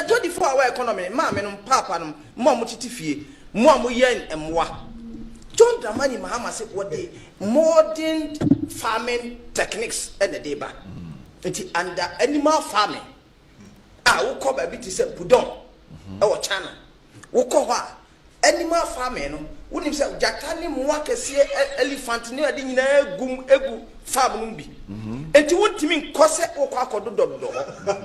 24-hour economy ma me no papa no mo mo titi fie mo mo yen emwa John Dramani Mahama said what the modern farming techniques and the deba under animal farming wo ko ba bi ti se pudon e wo chana wo ko ho animal farming no wonim se jata ni mo akese elephant ni ade nyina egu farm no bi enti wontimi nkose wo ko akodododo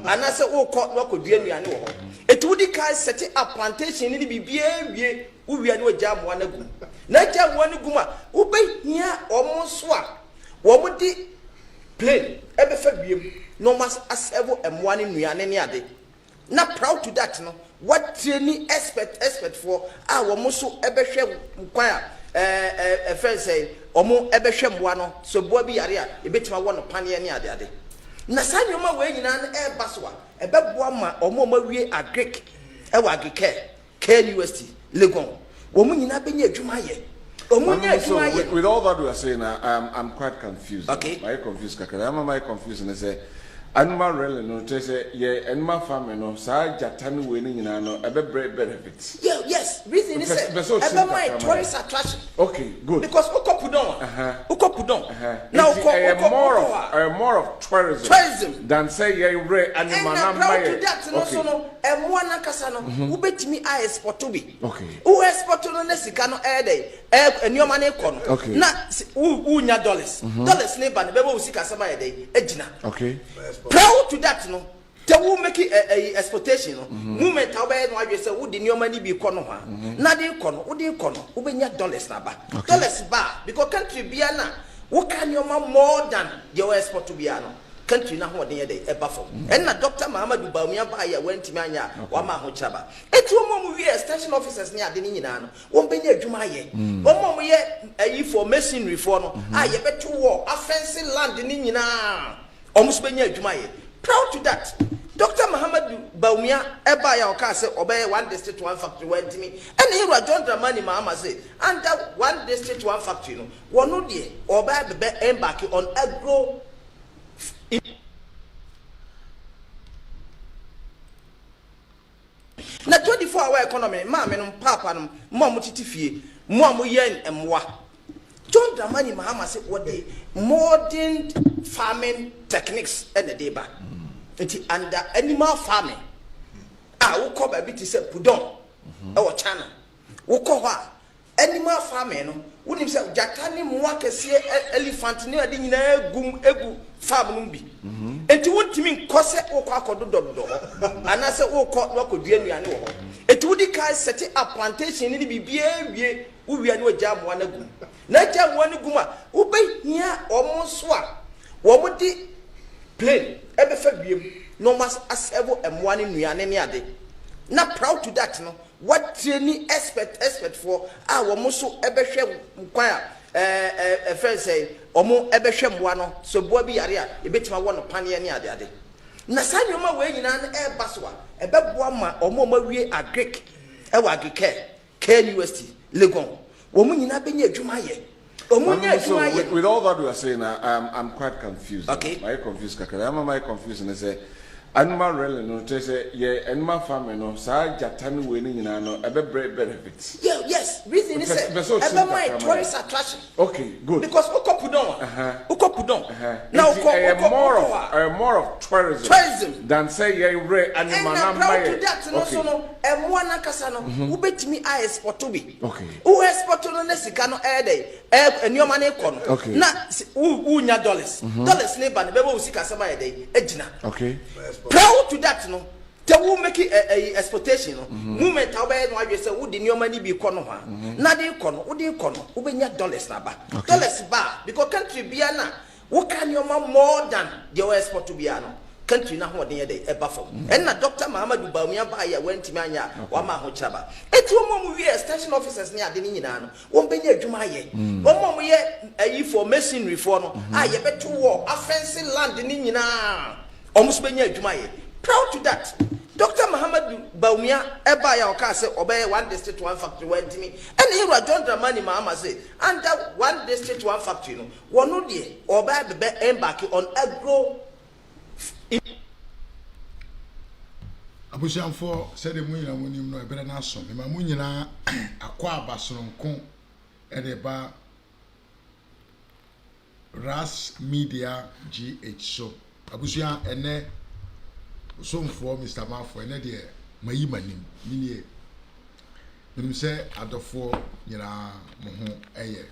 ana se wo ko no akodua nuane wo ho enti wodi kai set up plantation ni bibia wie wo wia ni wo jamoa na gu na jamoa ni gu ma wo behia omo so a wo mo di plane ebe fa biem no mas asevo emwa ni nuane ni ade na proud to that no what training expert for wo mo so ebe hwe kwan a friend say omo ebe hwe mwa no so bo bi yare a ebetima wo no pane ni ade na sanyoma we nyina na e baso a ebe boa ma omo mawie agric e wa agric University Legon wo mo nyina be nya adwuma ye with all that we are saying, I'm quite confused. Okay. I'm confused. I'm confused and say animal really no say yeah animal farming no sa jatani winning no ebe benefits. Yeah, yes. Reason is ebe my tourist attraction. Okay, good. Because ukopudon. Now more of tourism than say yeah re animal na buy. So no emwa na kasa no ubetimi a export to be. Okay. Who export no na sika no dey enioma na ekọ no. Na unya dollars. Dollars ne ba ne bebe usika sama dey ejina. Okay. Proud to that no te wo make a exportation no movement how be no adwe say wo di nioma ni bi kọ no ha na de kọ no wo de kọ no wo benya dollars na ba dollars ba because country bia na wo ka nioma more than the export to bia no country na ho de e ba fo and na Dr. Muhammadu Bawumia ba ya wantimi anya wa ma ho chaba eti wo mo wi extension officers ni ade ni nyina no wo benya adwuma ye wo mo ye ayi for masonry for no ye beto wo offensive land ni nyina almost benya adwuma ye proud to that Dr. Muhammadu Bawumia eba ya oka say obey one district one factory wantimi and here John Dramani Mahama say under one district one factory no wono de oba be embark on agro na 24-hour economy ma me no papa no mo mo titi fie mo mo yen emwa John Dramani Mahama said what the modern farming techniques and the deba under animal farming wo ko ba bi ti se pudon e wo chana wo ko ho animal farming no wonim se jata ni mo akese elephant ni ade nyina egu farm no bi enti wontimi nkose wo ko akodododo ana se wo ko no akodua nuane wo ho enti wodi kai set up plantation ni bibia wie wo wia ni wo jamoa na gu na jamoa ni gu ma wo behia omo so a wo mo di plane ebe fa biem no mas asevo emwa ni nuane ni ade na proud to that no what training expert for wo mo so ebe hwe kwan a friend say omo ebe hwe mwa no so bo bi yare a ebetima wo no pane ni ade na sanyoma we nyina na e baso a ebe boa ma omo mawie agric e wa agric University Legon wo mo nyina be nya adwuma ye with all that we are saying, I'm quite confused. Okay. I'm confused. I'm confused and say animal really no say yeah animal farming no sa jatani winning no ebe benefits. Yeah, yes. Reason is ebe my tourist attraction. Okay, good. Because ukopudon. Now more of tourism than say yeah re animal na buy. To that no so no emwa na kasa no ubetimi a export to be. Okay. Who export no na sika no dey enioma na ekọ no. Na unya dollars. Dollars ne ba ne bebe usika sama dey ejina. Okay. Proud to that no te wo make a exportation no movement how be no adwe say wo di nioma ni bi kọ no ha na de kọ no wo de kọ no wo benya dollars na ba dollars ba because country bia na wo ka nioma more than the export to bia no country na ho de dey eba fo and na Dr. Muhammadu Bawumia ba ya wantimi anya wa ma ho chaba eti wo mo wi extension officers ni ade ni nyina no wo benya adwuma ye wo mo ye ayi for masonry for no ye beto wo offensive land ni nyina almost benya adwuma ye proud to that Dr. Muhammadu Bawumia eba ya oka say obey one district one factory wantimi and here John Dramani Mahama say under one district one factory no wono de oba be embark on agro abusianfo said the moon and winning no better than some. My munina acquire Basson con edeba RAZ Media GH. So abusia ene some for Mr. Malfo and dear my manim minie. Minim say adofo nyina mo ho eye.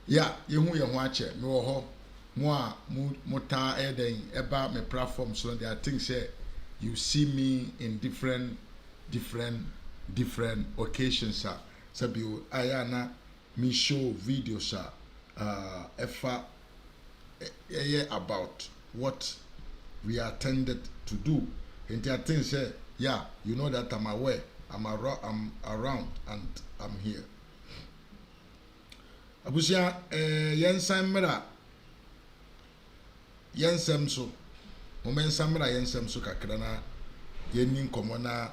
Yeah, you who you watch it, no ho. Moi, mota eden eba my platform so there are things say you see me in different occasions sabi ayana me show videos efa about what we are tended to do and there are things say yeah you know that I'm aware I'm around and I'm here abusia yensan mera yensem so moment samra yensem so kakra na yenin komo na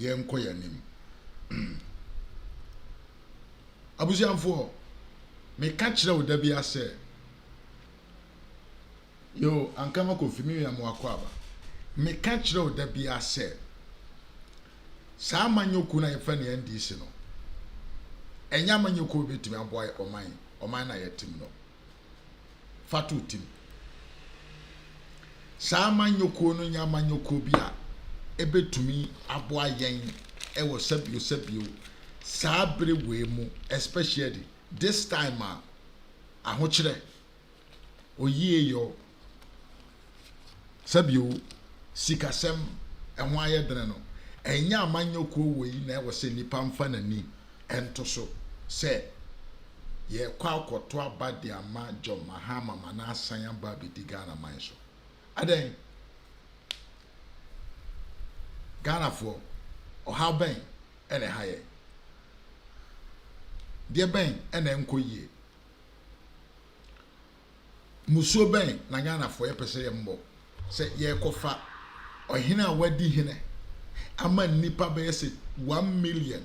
yenko yanim abusianfo me ka kire wo da bia se yo ankama ko fimi ya mo akwaba me ka kire wo da bia se sa manyoku na yefa ne NDC no enya manyoku betimi aboy oman na yetim no fatu tim Sama nyoko no nya manyoko bia ebetumi aboa yen ewo sabio sabre we mu especially this time ahokyere oyie yo sabio sikasem enho aye dene no enya manyoko we na ewo se nipa mfa nani ento so se ye kwa akoto abade ama jo mahama mana asan aba bidiga na man so aden Ghana for or how ben ene haye de ben ene enkoyie muso ben na Ghana for ye pese ye mbo se ye kofa ohina wadi hine ama nipa be se 1 million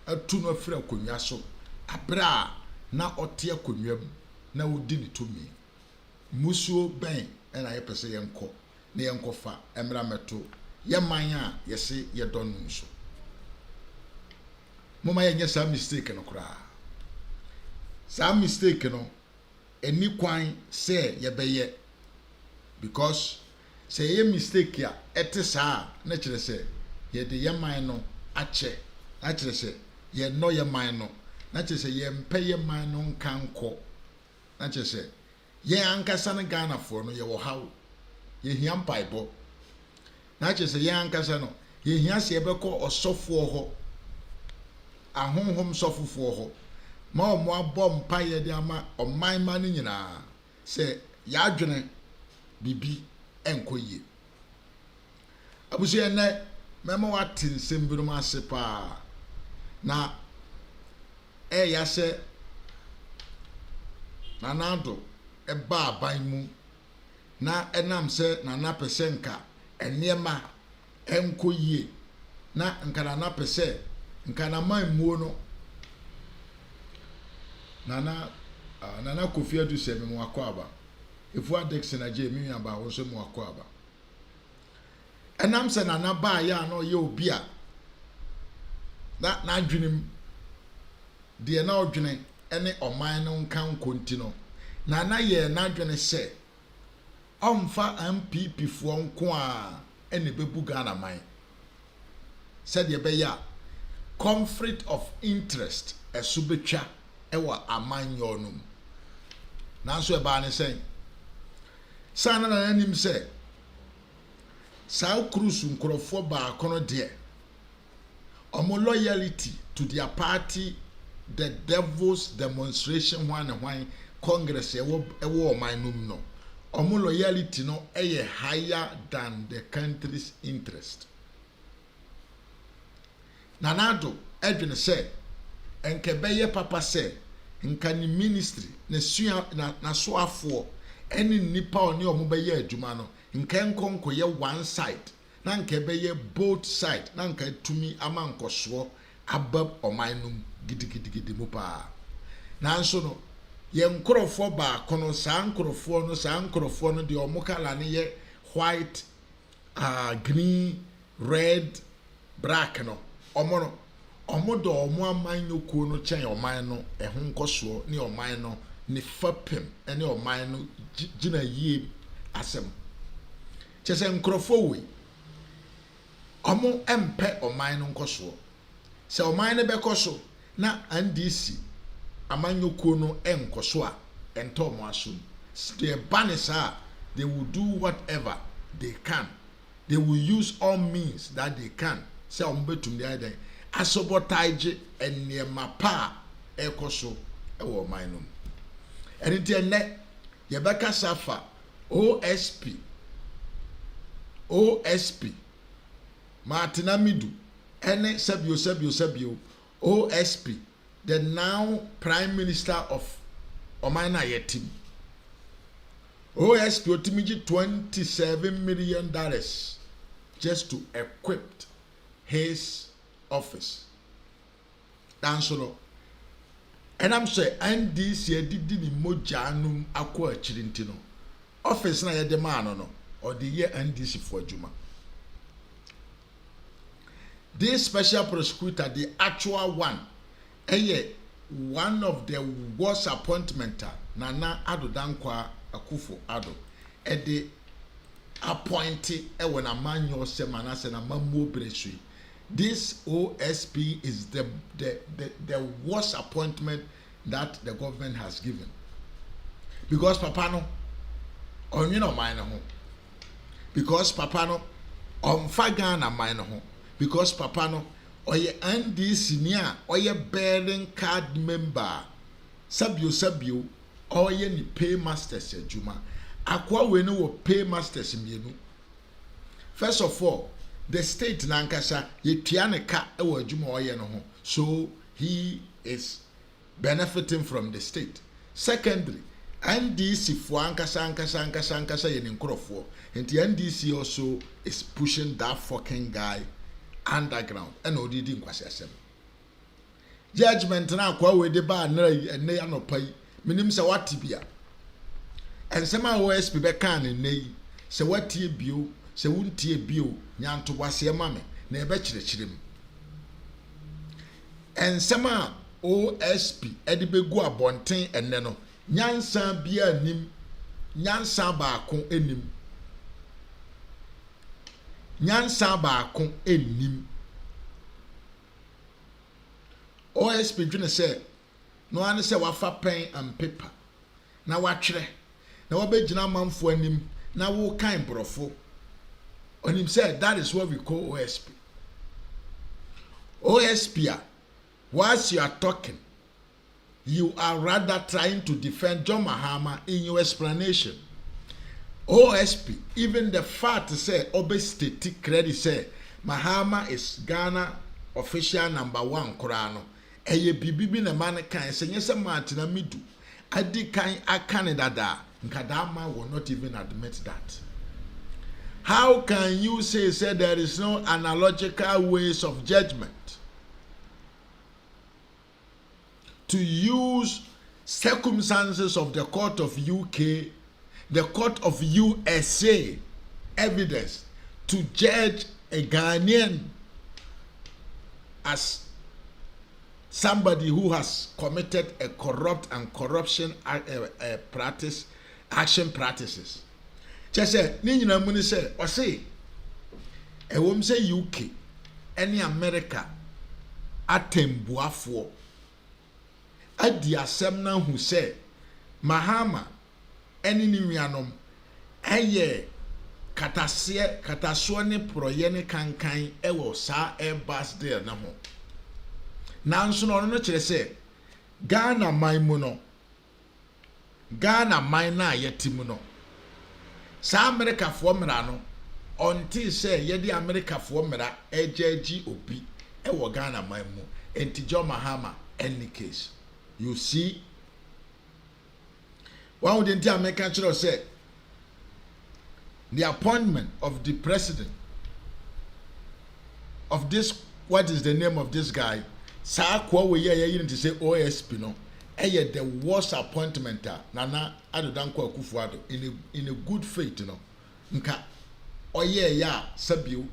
atu no fra konwa so abra na ote akonwa na wodi ni tomi muso ben ena ye pese ye nko na ye nkofa emra meto ye man a ye se ye don nso moma ye nyesa mistake no kura sa mistake no eni kwan se ye beye because se ye mistake ya ete sa na kire se ye de ye man no ache na kire se ye no ye man no na kire se ye mpe ye man no nkanko na kire se ye ankasa na Ghana for no ye wo hawo ye hia mpaibo na kire ye ankasa no ye hia se ebekọ osofo ho ahonhom sofofo ho ma omo abọ mpaye de ama oman ma ni nyina se ya adwene bibi enkoyie abusu ene mema watin sembirum ase pa na ya se nanado eba aban mu na enam se nana pese nka eniema enkoyie na nka nana pese nka na man muo no nana Kofi Adu se me mo akwaba efu adex na je mi aba wo so mo akwaba enam se nana ba ya no ye obi a na adwenem de na odwene ene oman no nkan kontino nana ye na adwene se omfa MPP fo nko a ene bebu Ghana man said ye be ya conflict of interest esubetwa ewa amanyo num nanso e ba ne sen sana na nanim se sa cruise nkrofo ba kono de omo loyalty to their party the devil's demonstration one congress ewo oman num no omo loyalty no eye higher than the country's interest nanado edwin se enke beye papa se nka ni ministry na sua na so afo eni nipa oni omo beye adwuma no nka nkonko ye one side na nka beye both side na nka tumi ama nkoso abab omanum gidigidi mu pa na nso no ye nkrofo ba kono sa nkrofo no de omo kala ne ye white green, red, black no. Omo do omo aman no kuo no chen oman no ho nkoso ne oman no ne fapem ne oman no gina yie asem. Chese nkrofo we omo empe oman no nkoso. Se oman ne bekoso na NDC amanyo kuo no enkoso a ento mo aso. They banisa, they will do whatever they can. They will use all means that they can. Say ombetum the other. Asobotage enema pa ekoso ewo manum. Enti ene yebeka safa OSP Martina Midu ene sebio OSP, the now Prime Minister of Omana Yetim. OSP otimiji $27 million just to equip his office. That's all. And I'm saying, NDC did the mojanum aqua chirintino. Office na yede man no, or the year NDC for Juma. This special prosecutor, the actual one, one of the worst appointment, Nana Adodankwa Akufo Addo, the appointee when a man yourself and a mammo bresui. This OSP is the worst appointment that the government has given. Because Papa no, on you know mine home. Because Papa no, on Fagana mine home. Because Papa no, or ye NDC near, or ye bearing card member, sabio, or ye ni paymasters Juma. Akwa we no paymasters mienu. First of all, the state nankasa yetuane ka ewo adwuma oye no ho, so he is benefiting from the state. Secondly, NDC for ankasa ye nkrofo, and the NDC also is pushing that fucking guy underground and odidi nkwase asem. Judgment na akwa we de ba na ene anopai minim se watibia ensema OSP be kan ne se watie bio se wuntie bio nyanto wase mame na ebe kirechirem ensema OSP edi begu abonten enne no nyansa bia nim nyansa baako enim nyansa baako enim OSP dwene se no ane se wafa pen and paper na watwere na wabegyina manfo anim na wo kan brofo onim say that is what we call OSP. OSP, whilst you are talking, you are rather trying to defend John Mahama in your explanation. OSP, even the fact say obe state credit say Mahama is Ghana official #1 Korano. Eye bibibi na man kan say nyese Martina Midu adi kan akane dada nkadama will not even admit that. How can you say there is no analogical ways of judgment? To use circumstances of the court of UK, the court of USA evidence to judge a Ghanaian as somebody who has committed a corrupt and corruption action practices. Chese ni nyina mu ni se o se ewom se UK ene America atembuafo adi asem na hu se Mahama ene ni nuanom eye kataso ne proye ne kankan ewo sa Airbus deal na ho nanso no kire se Ghana man mu no Ghana man na yetimu no sa America fo mra no onti say ye di America fo mra ejeji obi e wo Ghana man mu enti John Mahama any case you see one would enti America chiro say the appointment of the president of this, what is the name of this guy, sa kwa we ye to say OSP no the worst appointment Nana Adodankwa Akufo-Addo in a good faith no nka oye ya sabio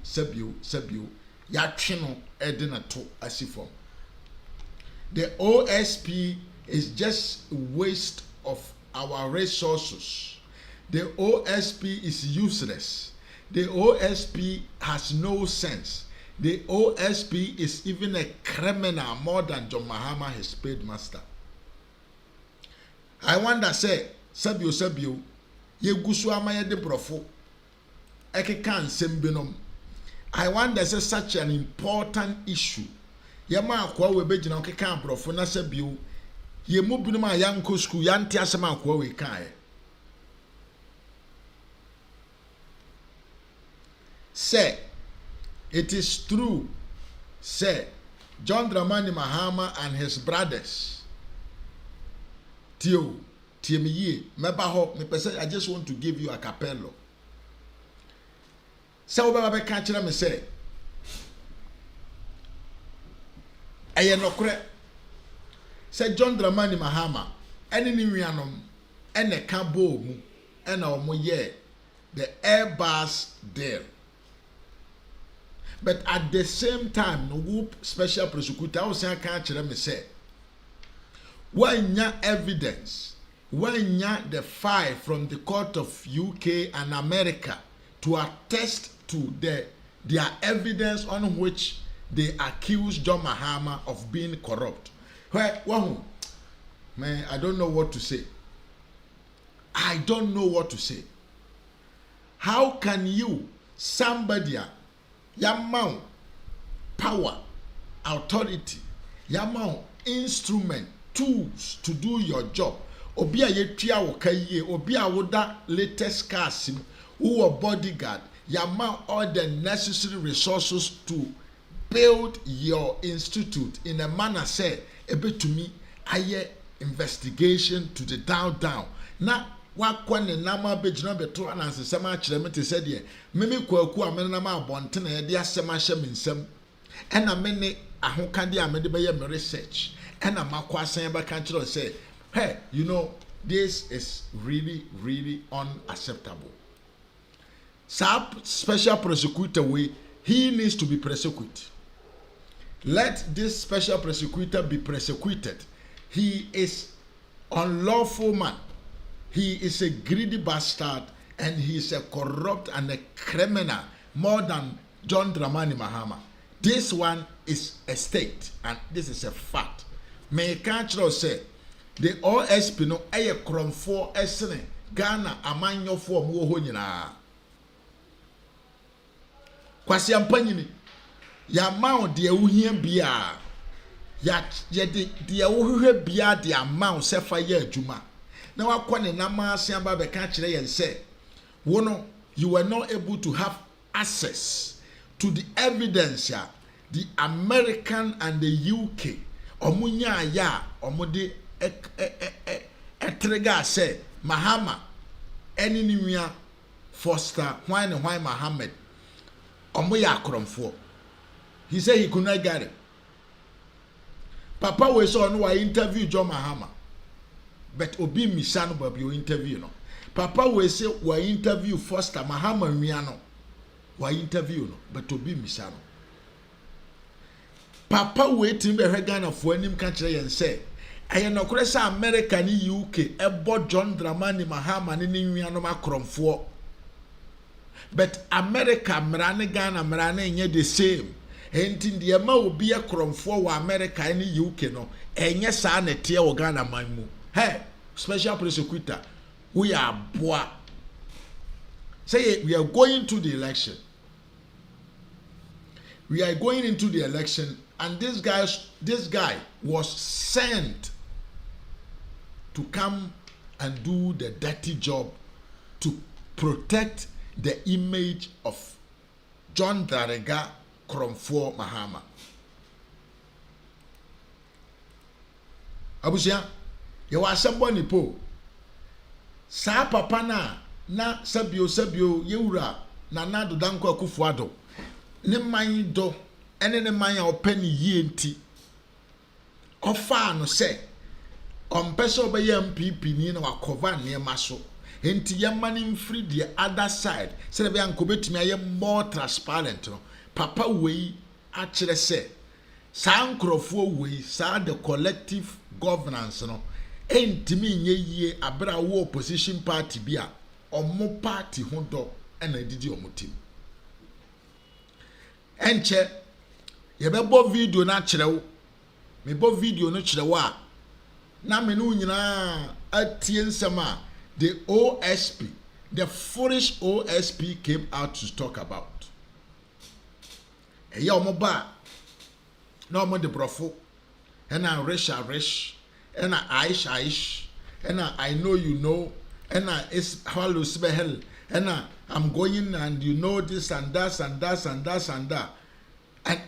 ya twe no ede na to asifom. The OSP is just a waste of our resources. The OSP is useless. The OSP has no sense. The OSP is even a criminal more than John Mahama, his paid master. I wonder, say, sabio, ye gusu amaye de brofo, eke kan sembenom. I wonder, say, such an important issue. Yama akwa we begina eke kan brofo na sabio, ye mu binuma yanko school, yanti asema akwa we kan. Say, it is true, say, John Dramani Mahama and his brothers. Tio, Tiemiye, Mebaho, I just want to give you a capello. So, Baba catch them and say, I am no correct. Say John Dramani Mahama, any Nimianum, and a cabo, and our moye, the Airbus deal. But at the same time, no whoop special prosecutor, I was saying, catch them and say, why nya evidence? Why nya the file from the court of UK and America to attest to their evidence on which they accuse John Mahama of being corrupt? Well, man, I don't know what to say. I don't know what to say. How can you, somebody, yamount power, authority, yamount instrument, tools to do your job? Obia yetua wo kaye, obia woda latest cars, who a bodyguard, yamount all the necessary resources to build your institute in a manner say ebe to me aye investigation to the down na wakwa ne nama bejina beto ananse sema akire me te se de meme kwaku amene na ma abonte na ye de asema hye me nsam ena me ne ahokade amede be ye me research ena makwa asan ba kan kire say hey, you know, this is really unacceptable. Special prosecutor way, he needs to be prosecuted. Let this special prosecutor be prosecuted. He is unlawful man. He is a greedy bastard and he is a corrupt and a criminal more than John Dramani Mahama. This one is a state and this is a fact. May Kanchro say the OSP no eye kromfo esene Ghana amanyofo mo ho nyina. Kwasi ampanyini ya mawo de awuhia bia ya de awuhwe bia de amawo sefa ya adwuma na wakọ ne namase aba be ka kire yen say wono you were not able to have access to the evidence ya the American and the UK omunya ya omode trigger say Mahama any niwia Foster why Mohammed omoya akromfo. He said he could not get it. Papa we saw no interview John Mahama. But obi misano babi o interview no. Papa we say we interview Foster Mahama miano. We interview no but obi misano. Papa we timbe Ghana for anim kan kire yen say aye no kure say America ni UK ebo John Dramani Mahama ni nwiano makromfo. But America mrane Ghana mrane nye the same. Enti ndiye ma obi akromfo wa America ni UK no enye saa na tie wo Ghana manmu. Hey, special prosecutor, we are boa. Say we are going to the election. We are going into the election and this guy was sent to come and do the dirty job to protect the image of John Darega Kromfo Mahama. Abusia, you are somebody po. Sa papa na sabio yewura na nado danko akufuado. Ne man do ene ne man a opani yie nti. Ofa no se ompese obeye MPP ni na wakova ne maso. enti yemanim free the other side say be anko betumi aye more transparent no papa wei a kire say saa nkrofo wei saa the collective governance no entimi nye yie abra wo opposition party bia omo party hodo na didi omotim enche yebebo video na kirewo mebo video no kirewo a na me no nyina atie nsem a the OSP, the foolish OSP came out to talk about. Eya omoba na omo de brofo ena rish ena aish ena I know you know ena is hello sibehel ena I'm going and you know this and that and that and that and that and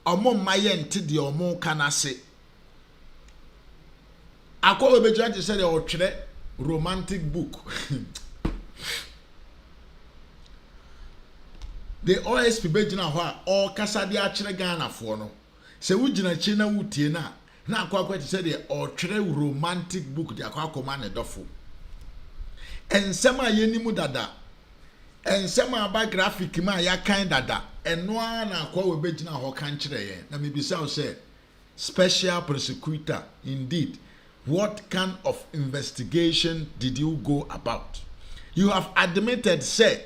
omo maye nti de omo kana se akwa obeja je say de otwere romantic book. The OSP begina ho a all kasa de akire Ghana fo no se wugina chi na wutie na akwa ti say de otwere romantic book de akwa koma ne dofo ensem a yenimu dada ensem aba graphic ma ya kan dada eno na akwa we begina ho kan kire yen na me bisa o say special prosecutor indeed. What kind of investigation did you go about? You have admitted, say,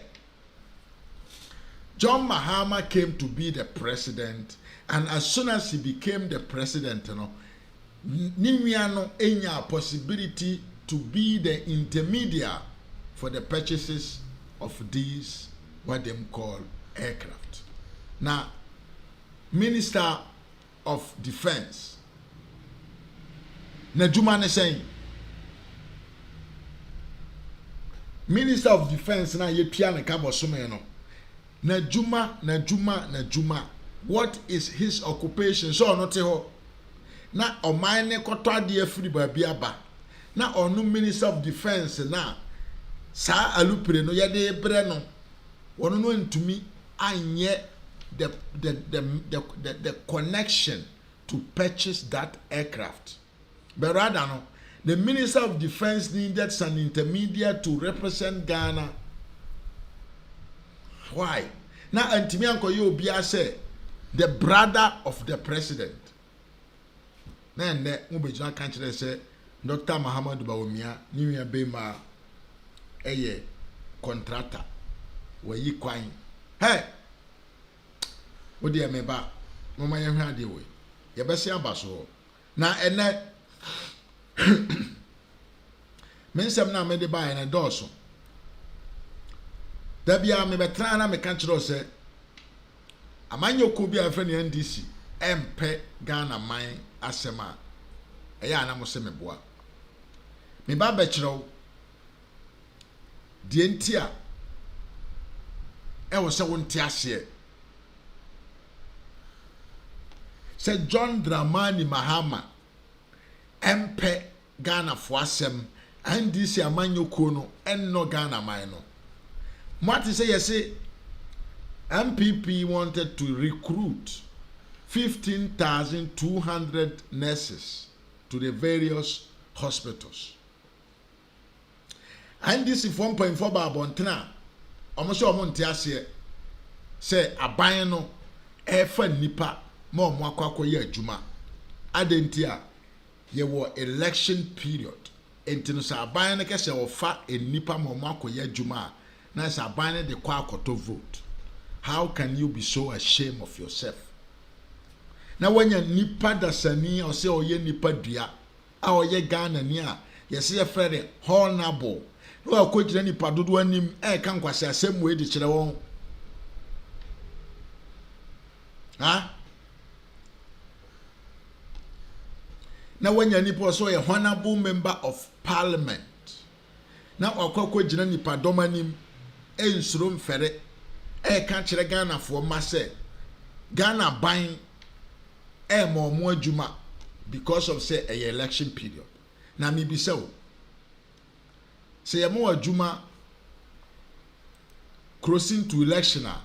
John Mahama came to be the president, and as soon as he became the president, Nimiano enya possibility to be the intermediary for the purchases of these, what they call aircraft. Now, Minister of Defense, na Juma ne saying Minister of Defense na ye pia ne ka bosome no na Juma what is his occupation so no te ho na oman ne koto ade afiri ba bia ba na onu Minister of Defense na sa alupre no ye de bre no wono no ntumi anye the connection to purchase that aircraft. But rather, no, the Minister of Defense needed some intermediate to represent Ghana. Why? Now, Antimi Anko Yobia say the brother of the president. Then, Mubijana Kanchre say Dr. Muhammad Bawumia, New Bema, a contractor. Where you crying? Hey, what do you mean about? Mama, you had the way. You best say about so. Now, and that. Mensem na me de ba na doso da bia me betra na me kan kiro se amanyoko bia afre ne NDC empe Ghana man asema eya na mo se me boa me ba be kiro de ntia e wo se wonti ase se John Dramani Mahama empe Ghana for asem and this amanyoko no enno Ghana man no what say you say MPP wanted to recruit 15,200 nurses to the various hospitals and this is 1.4 babontena almost omonti ase say aban no efa nipa ma omo akwakoye adwuma adentia ye wo election period entino sa aban ne kese wo fa enipa ma omo akoye adwuma na sa aban ne de kwa akoto vote. How can you be so ashamed of yourself? Na wanya nipa dasani o se oye nipa dua a oye Ghana ni a ye se ye frere honorable no akogire nipa dodo anim e kan kwase asem we di kire won ha na wanya nipa so ye honorable member of parliament na akogire nipa domanim e nsuro mfere e kan kire Ghana fo ma se Ghana ban e mo adwuma because of say a election period. Na mi bi say mo adwuma crossing to election a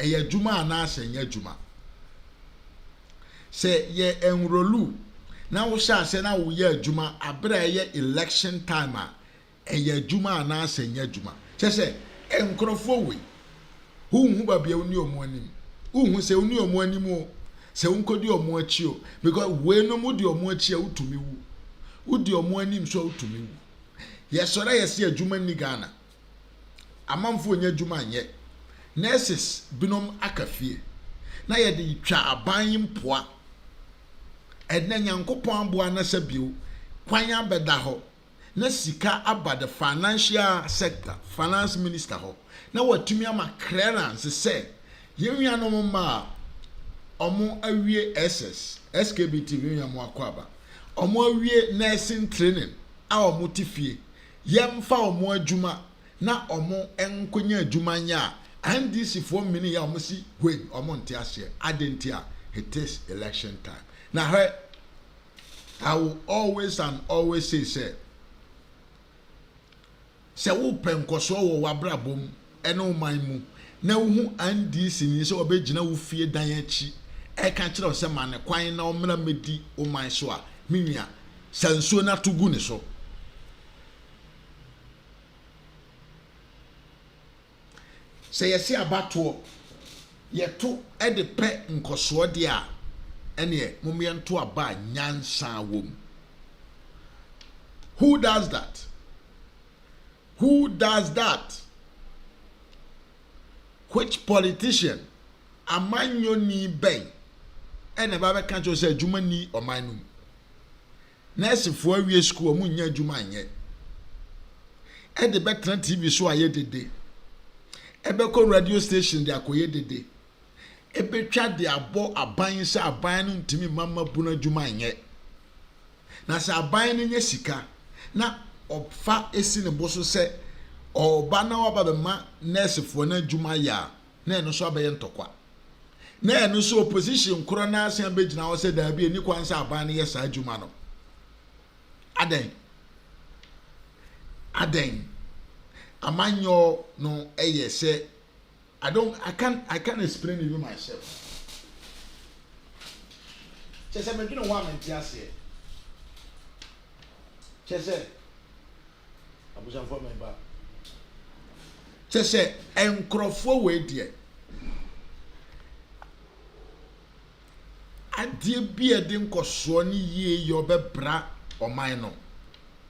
adwuma ana asenya adwuma say ye enrolu na wo sha say na wo ye adwuma abra ye election time a ɛyɛ adwuma anaasɛ nyɛ adwuma kyɛ sɛ nkurɔfoɔ wei wohu baabi a woni ɔmo anim wohu sɛ woni ɔmo anim o sɛ wonkɔdi ɔmo akyi o because wei no mu di ɔmo akyi a wotumi wu wodi ɔmo anim so a wotumi wu yɛsɔre yɛsi adwuma ni Ghana amanfoɔ nyɛ adwuma nyɛ nurses binom aka fie na yɛde twa aban mpoa ɛnna nyankopɔn aboa na sɛ bio kwan abɛda hɔ na sika aba the financial sector finance minister hɔ na watumi ama clearance sɛ yɛnnuanom ma ɔmo awie skbt yɛnnuamo akɔ aba ɔmo awie nursing training a ɔmo te fie yɛmfa ɔmo adwuma na ɔmo nkonya adwuma nya a NDC for many ya ɔmo si when ɔmo nte aseɛ adentia it is election time na hɛ I will always and always say wo penkoso wo wabrabom ɛne wo man mu na wo hu NDC ni sɛ obegyina wo fie dan akyi ɛka kyerɛ sɛ ma ne kwan na ɔmra medi wo man so a menua sansuo na to gu ne so sɛ yɛsi abatoɔ yɛto ɛde pɛ nkɔsoɔ de a ɛneɛ mommyɛnto aba nyansa wom who does that which politician amanyoni bɛn ɛna ba bɛka kyerɛ sɛ adwuma ni ɔman no nursefoɔ awie school ɔmo nya adwuma anyɛ ɛde bɛtena TV so ayɛ dede ɛbɛkɔ radio station de akɔyɛ dede ɛbɛtwa de abɔ aban sɛ aban no ntumi mama bu na adwuma anyɛ na sɛ aban no nyɛ sika na ɔfa esi ne bo so sɛ ɔba na waba bɛma nursefoɔ na adwuma yɛ a na ɛno so abɛyɛ ntɔkwa na ɛno so opposition korɔ na asen abɛgyina hɔ sɛ daabi ani kwan sɛ aban no yɛ saa adwuma no adan amanyo no ɛyɛ sɛ I can't explain even myself. Chese me dwene wa menti ase. Chese abusan for me ba. Chese enkrofo we die. Adie bi ede nkoso ne yie ye obebra oman no.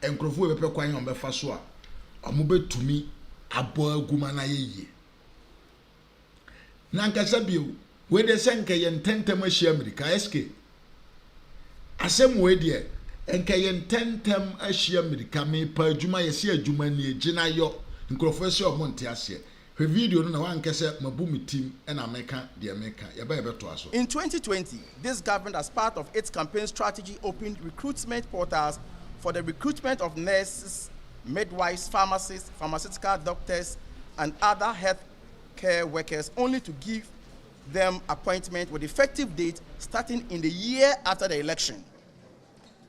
Enkrofo we bepe kwan obefa so a omo betumi abo aguma na yeye. Nankasa bio we de senke ye ntentem ahia America SK asem we de enke ye ntentem ahia America me pa adwuma ye se adwuma ni egina yo nkrofo se omo nte ase hwe video no na wankese mabu mitim e na meka de meka ye ba ye beto aso. In 2020, this government as part of its campaign strategy opened recruitment portals for the recruitment of nurses, midwives, pharmacists, pharmaceutical doctors and other health care workers only to give them appointment with effective date starting in the year after the election.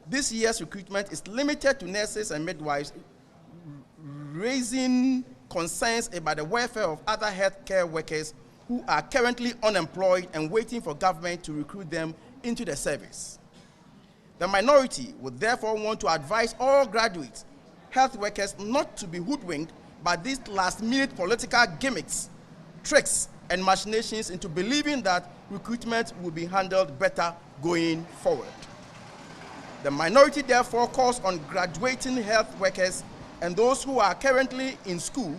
This year's recruitment is limited to nurses and midwives, raising concerns about the welfare of other health care workers who are currently unemployed and waiting for government to recruit them into the service. The minority would therefore want to advise all graduate health workers not to be hoodwinked by these last-minute political gimmicks, tricks and machinations into believing that recruitment will be handled better going forward. The minority therefore calls on graduating health workers and those who are currently in school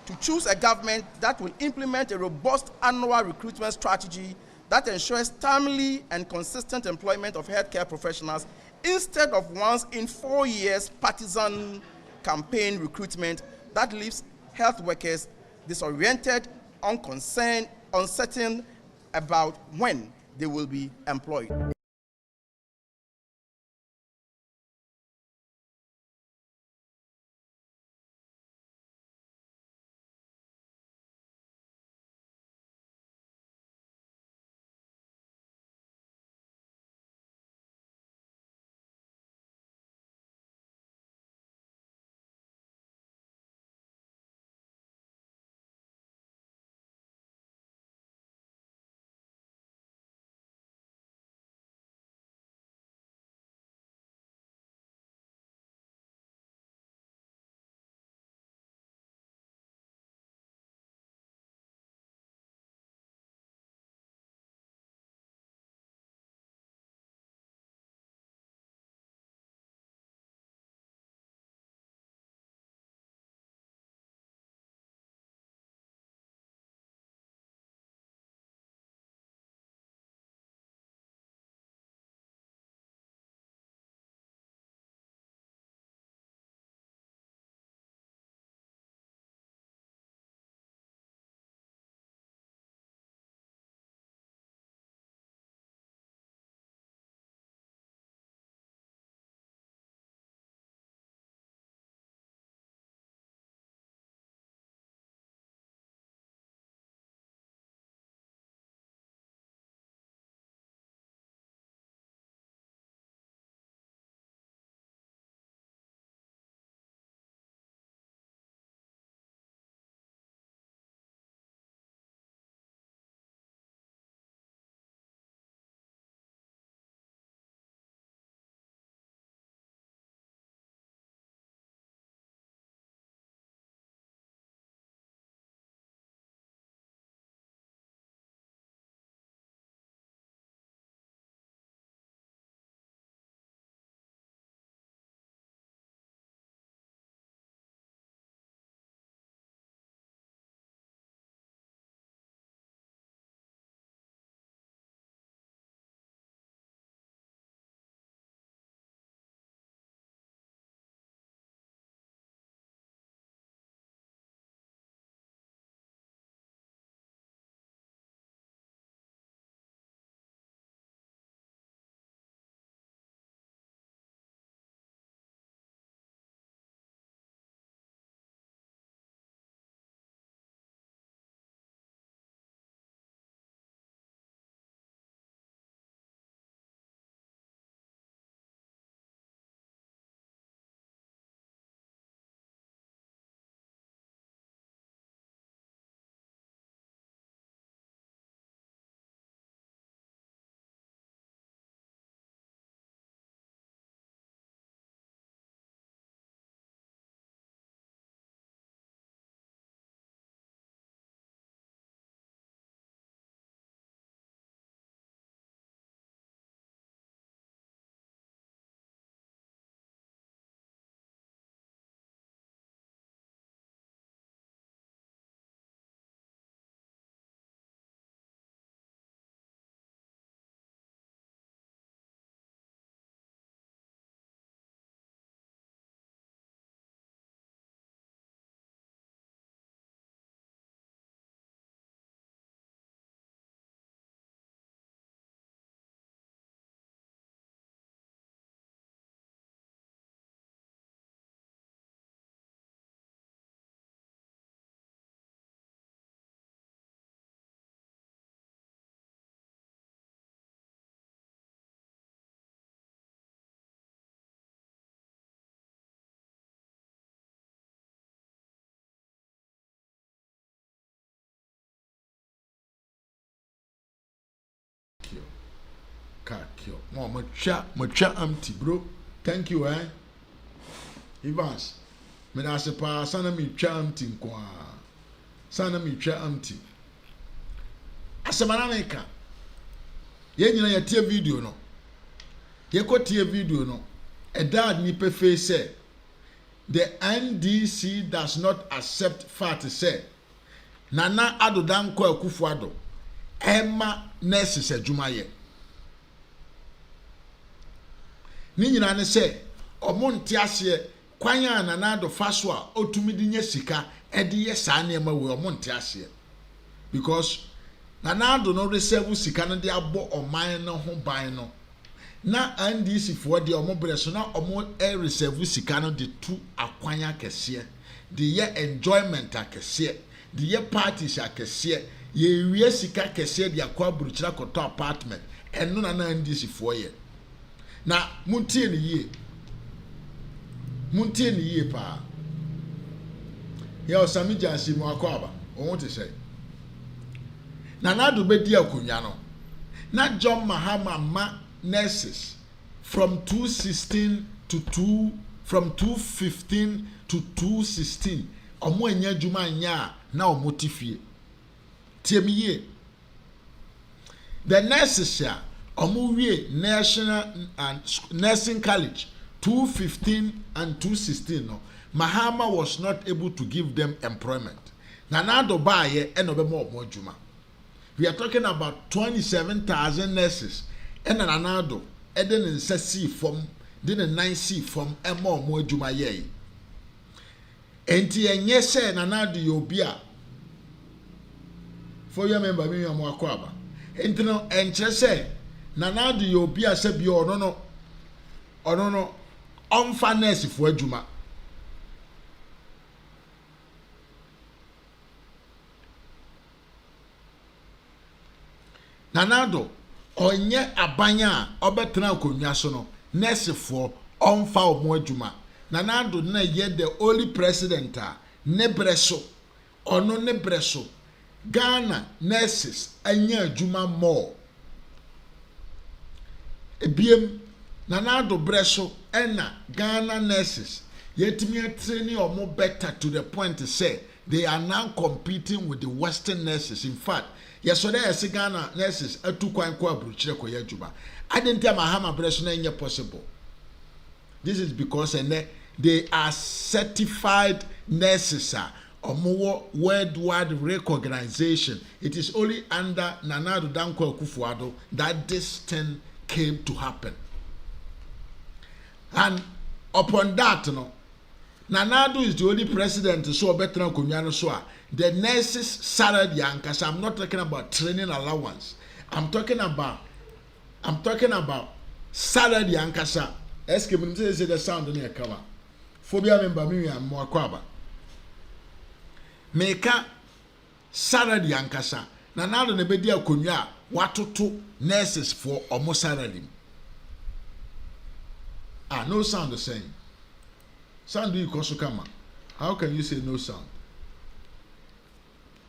to choose a government that will implement a robust annual recruitment strategy that ensures timely and consistent employment of healthcare professionals instead of once in 4 years partisan campaign recruitment that leaves health workers disoriented, unconcerned, uncertain about when they will be employed. kakio mo matwa empty bro. Thank you Evans me da se pa sana me twa empty nko sana me twa empty asemana meka ye nyina ye tie video no ye ko tie video no a dad ni pefe say the NDC does not accept fact say Nana Ado Danko Akufo-Addo Emma nurses adwuma ye ni nyina ne se omonte ase kwan a Nana Ado fa so a otumi di nya sika e de ye saa ne ma we omonte ase because Nana Ado no reserve sika no de abo oman no ho ban no na NDC for de omobre so na omo e reserve sika no de tu akwan akese de ye enjoyment akese de ye parties akese ye wie sika akese de akwa buruchira koto apartment eno na NDC for ye na muntie ne yie pa ye osami jansi mu akwaba ohun te say Nana Ado be di akonya no na John Mahama ma nurses from 215 to 216 omo anya djuma anya na omo tifie tiemiye the nurses ya omo wie national and nursing college 215 and 216 no Mahama was not able to give them employment. Nana Ado baye enobema omo djuma. We are talking about 27,000 nurses and Nana Ado eden in C from didn't 9C from emo mo adwuma ye enti enye se Nana Ado yobia for your member me am akwaba enti no enche se Nana Ado yobia se bi ono no onfa nurse for adwuma Nana Ado onye abanya obetena akonwa so no nurse for onfa omo adwuma Nana Ado na ye the only president ne breso ono ne breso Ghana nurses anya adwuma more ebiem Nana Ado breso ena Ghana nurses yetimi training omo better to the point to say they are now competing with the Western nurses. In fact, yesterday as Ghana nurses atu kwan kwa bruchire ko yadwuma. I didn't tell Mahama breso na nye possible. This is because they are certified nurses omo worldwide recognition. It is only under Nana Ado Danko Akufo-Addo that this thing came to happen. And upon that, Nana Ado is the only president so better than so the nurses salary yankasa. I'm not talking about training allowance. I'm talking about salary yankasa. Eske me say the sound on your cover. Phobia member me and more kwaba. Meka salary yankasa. Nana Ado ne bedi akonwa watoto nurses for almost salary. No sound the same. Sound you Kosukama. How can you say no sound?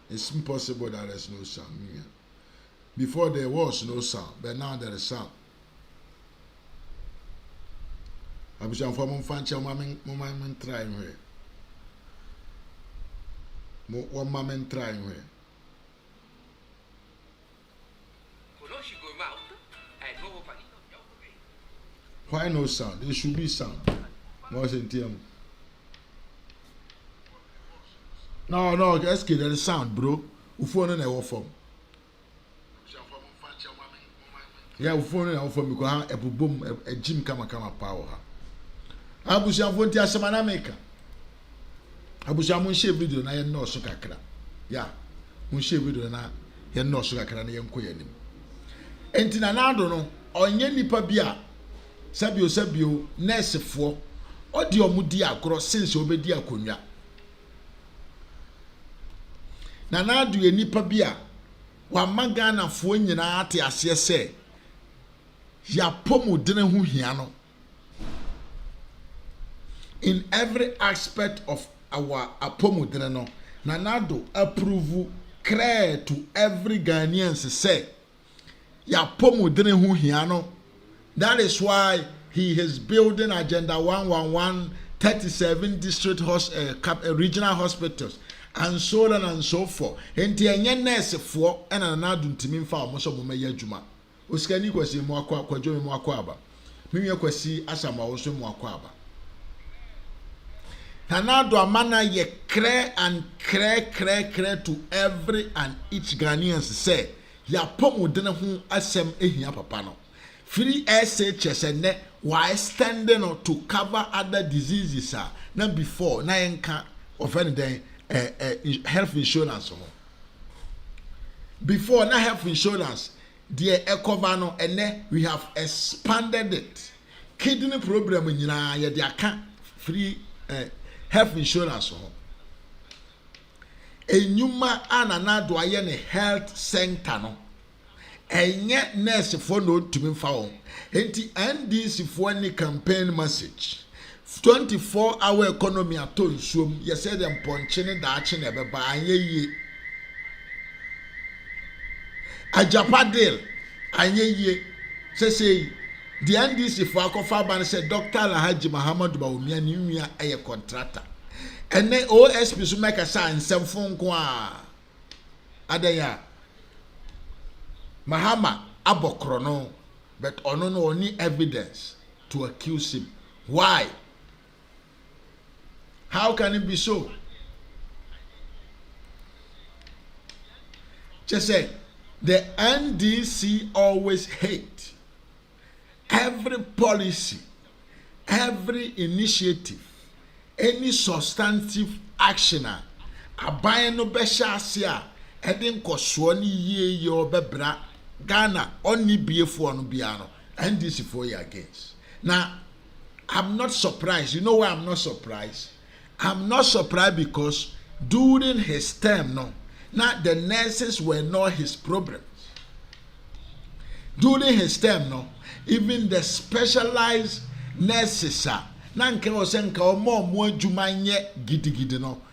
It's impossible that there's no sound. Before there was no sound, but now there is sound. Abushan for mum fancha moment trying here. One moment trying here. Why no sound? There should be sound. No, let's get the sound, bro. Ufone na form. Yeah, ufone na form because a boom a gym kama power. Abushan fonti asemana meka. Abushan mun share video na ye no so kakra. Yeah. Mun share video na ye no so kakra na ye nko yanim. Enti Nana Ado no onye nipa bia sabio nurse for odi omudi akro since obedi akonwa Nana Ado enipa bia wa magana fo nyina ate ase se ya pomodene hu hia no in every aspect of our apomodene no Nana Ado approve clear to every Ghanaian say ya pomu dene hu hia no. That is why he is building Agenda 111 37 district regional hospitals and so on and so forth. Enti enye nurse fo ena na adu ntimi mfa omo so mo meya adwuma. Osikani kwasi mu akwa kwadwo mu akwa aba. Miwe kwasi asama wo so mu akwa aba. Tanado amana ye cre to every and each Ghanaian say ya pomu dene hu asem ehia papa no. Free SHS and why standing to cover other diseases na before na enka of anything health insurance. Before na health insurance, the cover no and we have expanded it. Kidney problem in ya they account free health insurance. Enyuma anana do aye ne health center no. Enye nurse for no to me found. Enti NDC for any campaign message. 24-hour economy at all soon. You said them punching the action ever by ye. A Japadil, ye. Say the NDC for Akofaban said Dr. Alhaji Muhammad Baumia Numia a contractor. And then OSP to make a sign some phone qua. Adaya. Mahama abokrono, but no any evidence to accuse him. Why? How can it be so? Just say the NDC always hate every policy, every initiative, any substantive actioner. Abaye no besha sia edin kosoni ye yo bebra. Ghana only be for no biano and this for you against. Now I'm not surprised. You know why I'm not surprised? I'm not surprised because during his term, now the nurses were not his problems. During his term, even the specialized nurses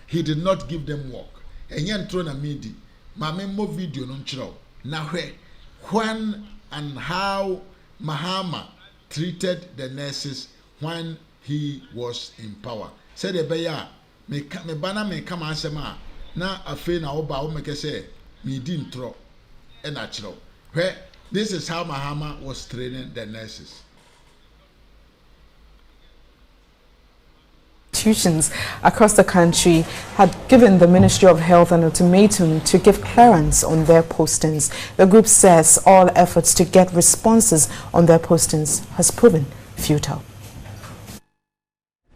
he did not give them work. And yen throw na midi. Mame mo video no chiro. Na when and how Mahama treated the nurses when he was in power. Said the beya me bana me come asema na afe na oba o make say me di ntro e na chiro. Where this is how Mahama was training the nurses. Institutions across the country had given the Ministry of Health an ultimatum to give clearance on their postings. The group says all efforts to get responses on their postings has proven futile.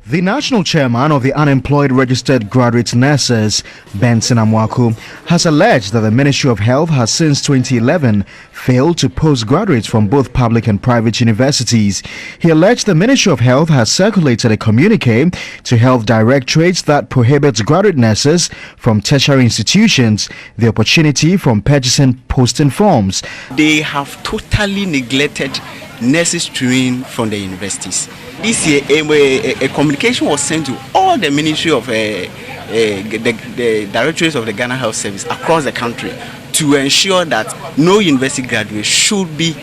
The national chairman of the Unemployed Registered Graduate Nurses, Benson Amwaku, has alleged that the Ministry of Health has since 2011 failed to post graduates from both public and private universities. He alleged the Ministry of Health has circulated a communique to health directorates that prohibits graduate nurses from tertiary institutions the opportunity from purchasing posting forms. They have totally neglected nurses trained from the universities. This year, a communication was sent to all the Ministry of the directorates of the Ghana Health Service across the country to ensure that no university graduate should be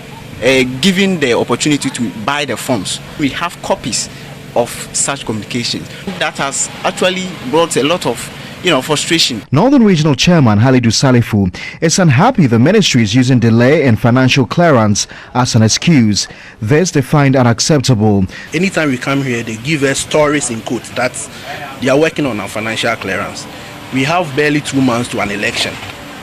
given the opportunity to buy the forms. We have copies of such communication. That has actually brought a lot of frustration. Northern Regional Chairman Halidu Salifu is unhappy the ministry is using delay in financial clearance as an excuse. This they find unacceptable. Anytime we come here, they give us stories in quotes that they are working on our financial clearance. We have barely 2 months to an election,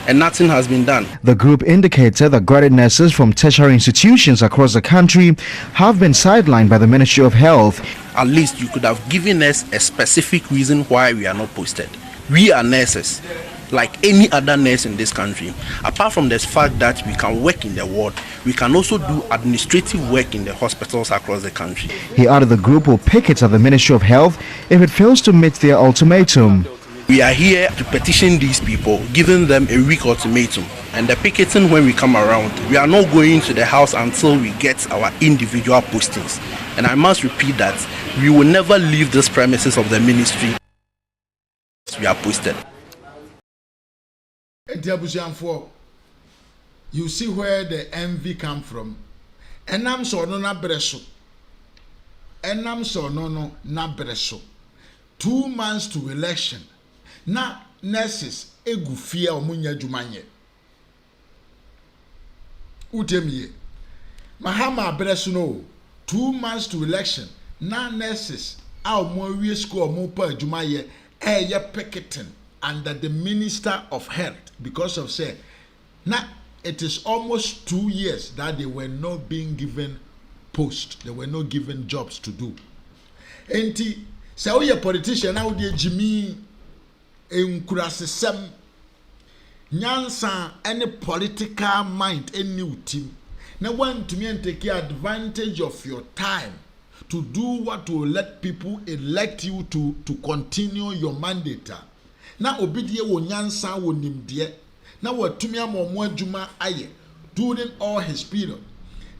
and nothing has been done. The group indicated that graduate nurses from tertiary institutions across the country have been sidelined by the Ministry of Health. At least you could have given us a specific reason why we are not posted. We are nurses, like any other nurse in this country. Apart from the fact that we can work in the ward, we can also do administrative work in the hospitals across the country. He added the group will picket at the Ministry of Health if it fails to meet their ultimatum. We are here to petition these people, giving them a week ultimatum. And the picketing, when we come around, we are not going to the house until we get our individual postings. And I must repeat that we will never leave this premises of the ministry. We are posted. you see where the envy come from. Enam so no na breso. Enam so no na breso. 2 months to election. Na nurses egu fie omunya dwumanye. Utemie. Mahama breso no. 2 months to election. Na nurses a omo wie school omo pa dwumaye picketing under the Minister of Health because of say na it is almost 2 years that they were not being given posts. They were not given jobs to do. Enti, say we a politician now dey Jimmy enkurasesem nyansa any political mind any team. Now want to me and take advantage of your time to do what will let people elect you to continue your mandate. Now obidie wo nyansa wo nimde. Now what to me adwuma aye during all his period.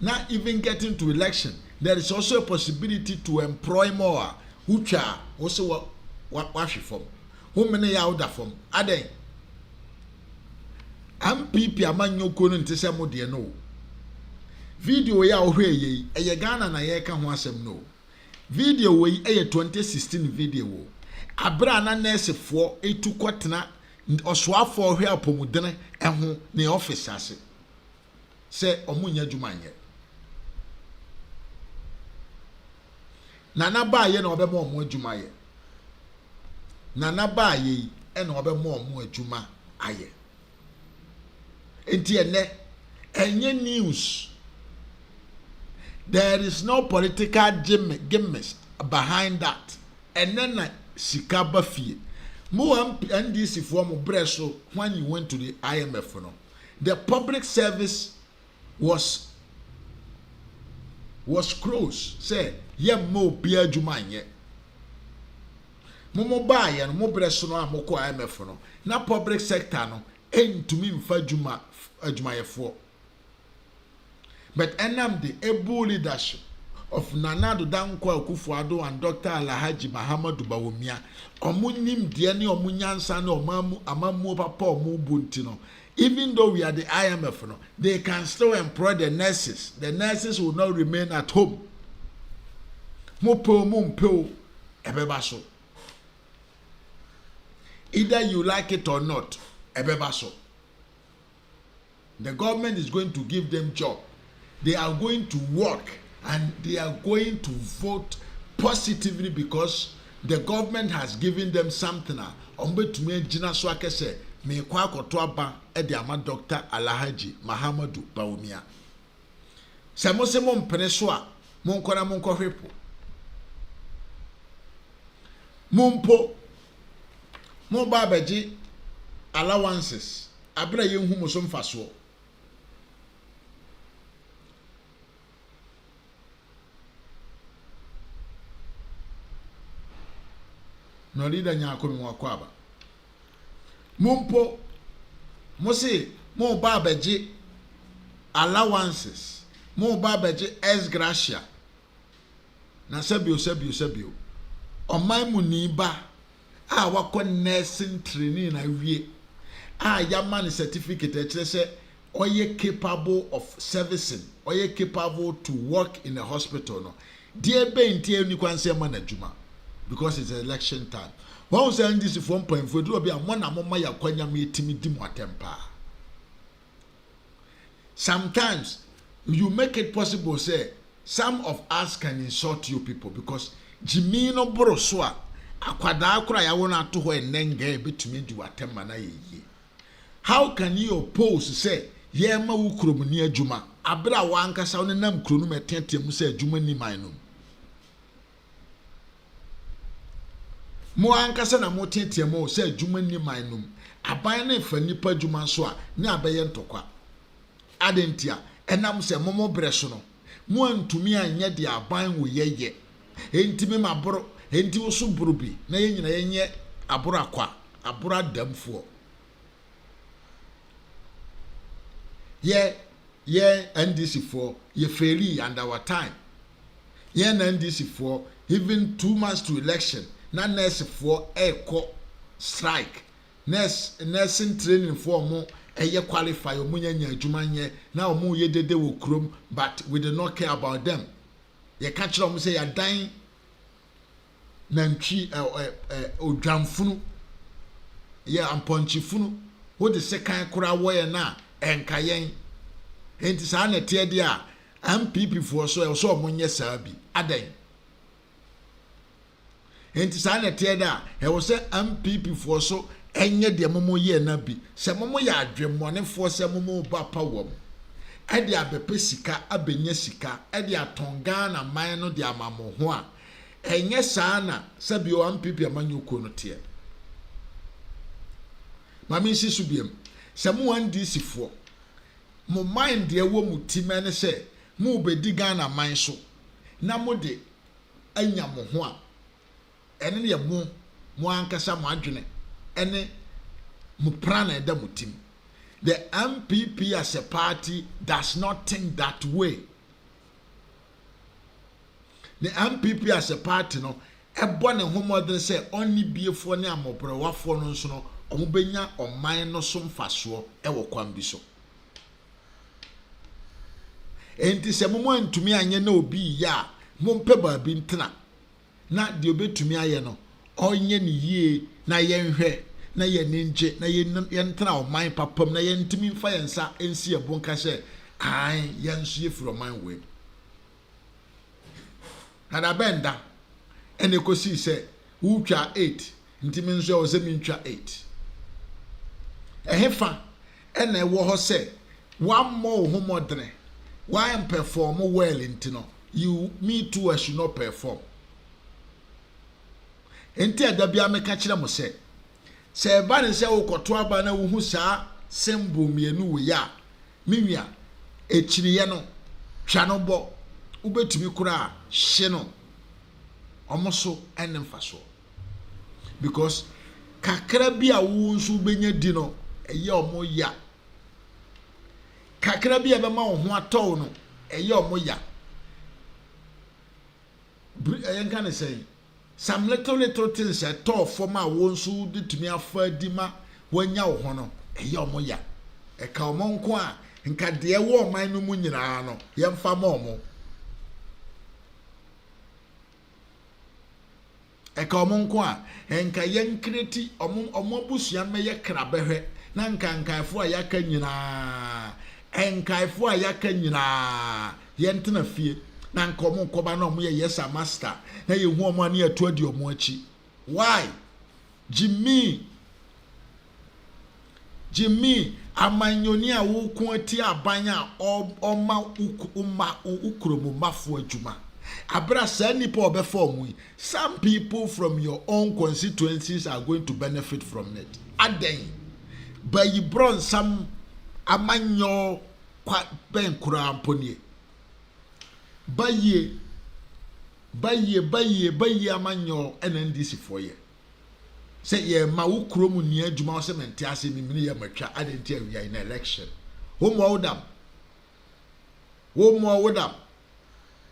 Now even getting to election, there is also a possibility to employ more. Ucha also what from. Who many out from? Ade. MPP amanyo kono ntese mo de no. Video ya ohwe ye eye Ghana na ye ka ho asem no. Video we eye 2016 video wo. Abra na nurse fo etu kwatena osoafo ohwe apomudene eho ne office ase. Se omunya dwumanye. Nana ba ye na obema omo adwumaye. Nana ba ye e na obema omo adwuma aye. Enti ene enye news. There is no political gimmicks behind that. And then sikaba fie. Mo NDC for mo breso when you went to the IMF no. The public service was closed. Say ye mo bia dwumanye. Mo ba ye no mo breso no amoko IMF no. Na public sector no entumi mfa adwumayefo. But enam the able leadership of Nana Dankwa Akufo-Addo and Dr. Alhaji Mahama Bawumia, omunim de ne omunyansa ne amamu papa omu buntino. Even though we are the IMF, no, they can still employ the nurses. The nurses will not remain at home. Mumpo ebebaso. Either you like it or not, ebebaso. The government is going to give them job. They are going to work and they are going to vote positively because the government has given them something. Ombetumi jina so akese me kwa akoto aba e de ama Dr. Alhaji Mahamadu Bawumia. Se mo se mo mpene so a mo nkora mo nkɔhwepo. Mumpo mo ba baji allowances abra ye hu mo so mfaso. No leader nyako mi wakwaba. Mumpo Mose mo ba beji allowances. Mo ba beji ex gratia. Na sebio. Oman mu ni ba a wakɔ nursing training na wie. A ya man certificate e kire se oye capable of servicing, oye capable to work in a hospital no. Die be ntie ni kwanse ma na dwuma. Because it's election time. One say this is 1.4 do be amon amoma ya kwanya me timi di mo atempa. Sometimes you make it possible say some of us can insult you people because Jimmy no boroso a akwada akura ya wona to ho enenga betumi di watemma na ye. How can you oppose say ye ma wo krom ni adwuma abra wa ankasa wona nam kro no metetiam say adwuma ni man no. Mo ankasa na mo tetiam o say adwuma ni man no. Aban na fa nipa adwuma so a na abeye ntokwa. Adentia enam se momo breso no. Mo antumi anye de aban wo yeye. Entimi maboro enti wo so buru bi na ye nyina yenye aboro akwa aboro adamfo. Ye NDC for ye fairly and our time. Ye NDC for even 2 months to election. Na nurse for echo strike. Nursing training for mo eye qualify omunya nya adwuma nye na omu ye dede wo krom but we do not care about them ye ka kire omu say ya dan nantwi odwamfunu ye amponchifunu wo de sekan kora wo ye na enkayen enti saa na tie de a MPP for so omunye saa bi adan enti saa na tie da e wo se MPP for so enye de momo ye na bi se momo ya adwemmone for se momo ba pa wom e de abepe sika abenya sika e de atonga na man no de amamo ho a enye saa na se bi o MPP amanyo ko no tie mami si subiem se mo wan DC for mo mind de wo mu timene se mo bedi Ghana man so na mo de anya mo ho a ene ne mo ankasa mo adwene ene mo prana eda mo tim. The MPP as a party does not think that way. The MPP as a party no ebo ne homodin say only biefo ne amobrewafo no nso no omubenya oman no so mfaso e wo kwan bi so. Enti se momo antumi anye na obi ya mompe ba bi ntena na de obetumi aye no onye ne yie na yenhwe na ye ninje na ye ntena oman papam na ye ntimi mfa yensa ensi ebonka hye ai yenso ye from man we na da benda ene kosi se utwa 8 ntimi nso o se mi ntwa 8 ehefa ene wo ho se one more homodre why am perform well intino you me too I should not perform enti adabia meka kire mo se ba ne se wo koto aba na wo hu saa sembo mienu wo ya miwia echiriye no twa no bo ubetumi kura hye no omoso ene mfaso because kakra bi a wo nso benya di no eye omo ya kakra bi ebe ma wo ho atɔ no eye omo ya can I say some little things at all for my one so did to me a fair dima when ya hono eye omo ya e ka omo nko a nka de wo man no mu nyina no ye mfa ma omo e ka omo nko a nka ye nkreti omo busua me ye krabehwe na nka nkaifo a yaka nyina enkaifo a yaka nyina ye ntena fie na nkomo nkoba na omo ye yes master na ye hu omo na atu adi omo achi why Jimmy amanyoni a wo ko ati abanya oma ukromo mafo adwuma abra sa nipa obefa omo some people from your own constituencies are going to benefit from it aden but you brought some amanyo kwa ben kura amponie baye amanyo NNDC for ye say ye ma wo kromu ni adwuma wo se mente ase mimini ye matwa adenti awia in election wo mo wodam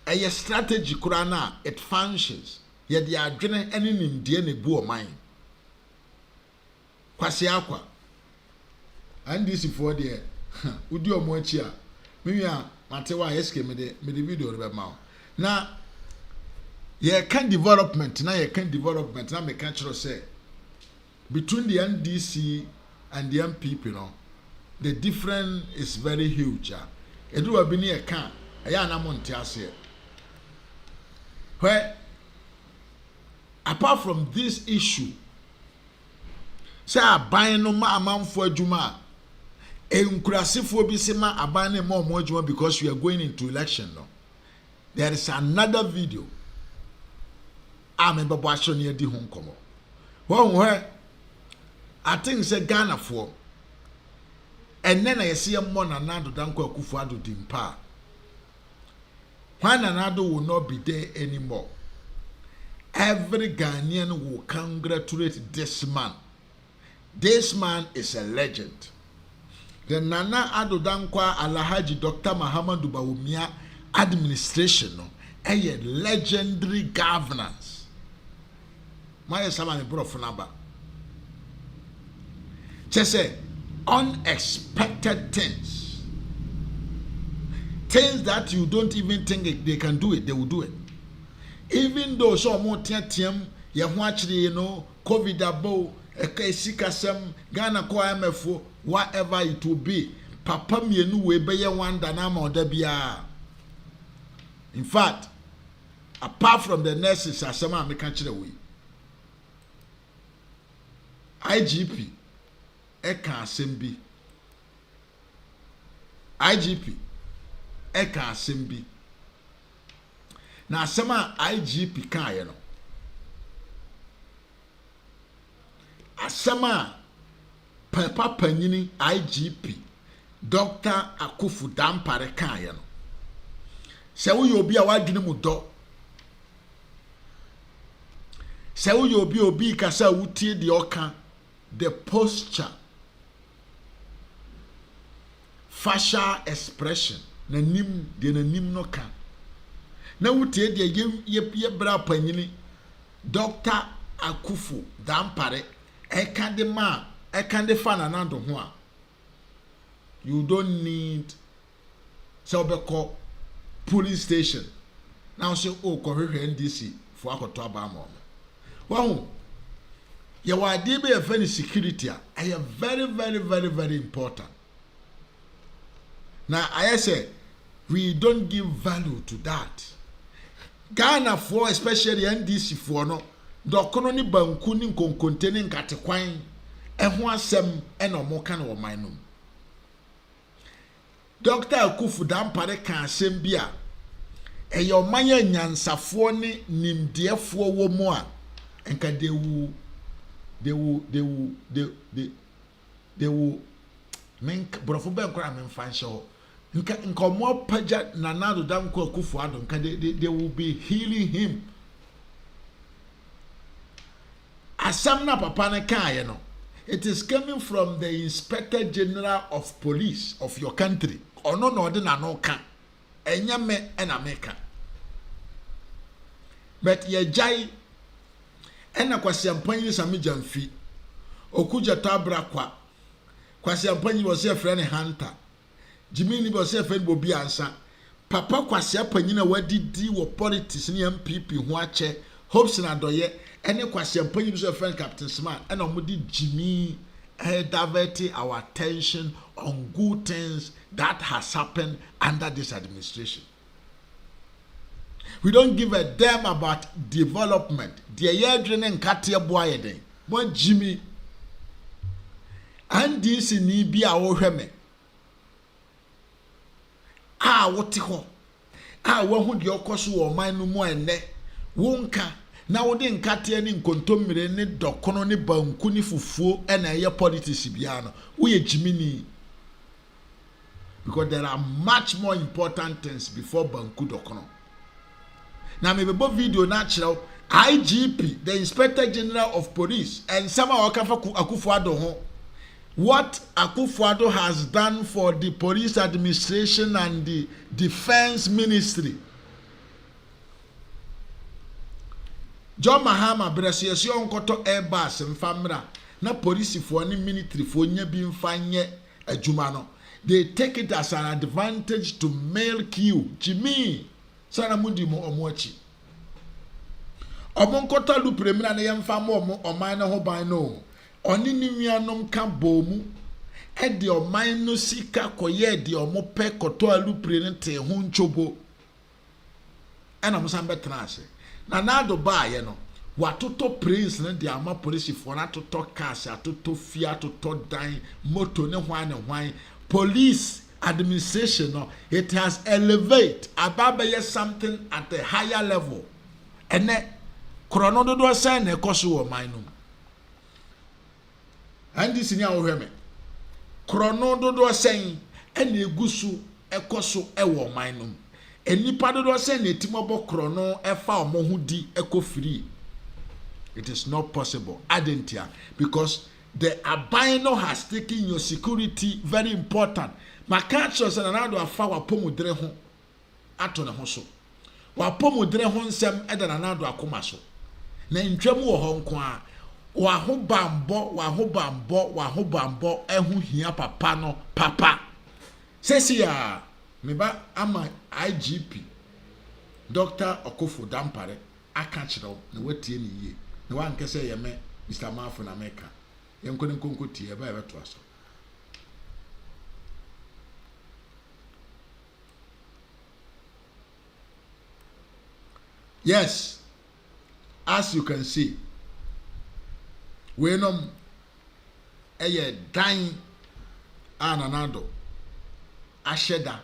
a strategy kura na it functions ye de adwene ene nimdie ne bu oman kwase akwa NDC for there udi omo achi a miwia matewa yeske me de video re ma na ye can development na me can chiro say between the NDC and the MPP the difference is very huge edu wa bi ne ye kan ya na monte ase where apart from this issue say aban no ma amanfo adwuma enkurasefo bi se ma aban ne mo adwuma because we are going into election no there is another video amemba bwasho ne adi ho nkomo where I think say Ghana for and then I see a mon anado danko akufu ado dimpa when anado will not be there anymore every Ghanaian will congratulate this man is a legend. The Nana Ado Dankwa Alhaji Dr. Mahama Dubawumia administration a legendary governance. My samani bro funaba. Chese unexpected things. Things that you don't even think they can do it, they will do it. Even though so more tiam ye ho akire you know COVID abo ekasikasem Ghana ko MFO whatever it will be papa mienu we beye wanda na ma oda bia. In fact, apart from the nurses asema ameka kire we IGP eka asem bi IGP eka asem bi na asem a IGP kan ye no asem a papa panyini IGP Dr. Akufu Dampare kan ye no se wo yobi a wadwene mu do se wo yobi obi kasa wutie de oka the posture facial expression na nim de na nim no ka na wutie de ye bra panyini Dr. Akufu Dampare eka de ma eka de fa na do ho a you don't need so obeko police station now say oh ko hwehwe NDC for akoto abamo wow ye wade be a security I am very very important. Now I say we don't give value to that. Ghana for especially NDC for no dokono ni banku ni nkonkonte ni nkatekwan eho asem ena omo ka na o manum. Dr. Akufu Dampare kan asem bia eyo manya nyansafo ni nimdiefo wo mu a enka they will menk brofo ben kora men fansho nka mo paja nanado danko Akufu ado nka they will be healing him. Asam na papa na kan ye no it is coming from the Inspector General of Police of your country ono no de na no ka enya me na meka but ye jai ena kwasi ampanyi sami jamfi okuja tabra kwasi ampanyi wo se frɛ ne Hunter Jimini bo se frɛ Bobi Ansa papa kwasi ampanyi na wadidi wo politics ne MPP ho ache hopes na doye ene kwasi ampanyi so frɛ Captain Smart ena omudi Jimmy diverting our attention on good things that has happened under this administration. We don't give a damn about development. The year dreaming katia boy den. Mo Jimmy and this ni bi a wo hweme. Wote ho. Wo hu de okoso wo man no mu enne. Wonka na wo de nkatia ni nkontommire ni dokono ni banku ni fufuo na ye politics bia no. Wo ye Jimmy ni. Because there are much more important things before banku dokono. Now me be video natural IGP the Inspector General of Police and some of Akufo-Addo ho what Akufo-Addo has done for the police administration and the defense ministry. John Mahama bresiasio nkoto airbus mfamra na police for any military for nya bi mfanye adwuma no they take it as an advantage to milk you Jimmy sana mudi mo omochi omonkota lu premia na yemfa mo oman na ho ban no oni ni nuanom ka bomu e de oman no sika koye de omo pe koto alu pre ne te ho nchobo ena mo sambe trase na nado ba ye no watoto prince ne de ama police for na toto cars atoto fia atoto dan moto ne hwan police administration no it has elevated ababa something at a higher level and krono do say na ekoso wo man no and this ni awo hweme krono do say and egusu ekoso e wo man no enipa do say na etimobo krono efa omohudi ekofiri it is not possible adentia because the albino has taken your security very important. Makacho se na nado afa wapomudre ho ato ne ho so wapomudre ho nsem eda na nado akoma so na ntwam wo ho nko a wahobambo ehu hia papa no papa sesi ya meba ama IGP Dr. Okofo Dampare aka kyerɛw na watie ne yie na wankese ye me Mr. Mafo na meka yenkone nkonko tie ba ebeto aso. Yes, as you can see, we know a dying ananado asheda.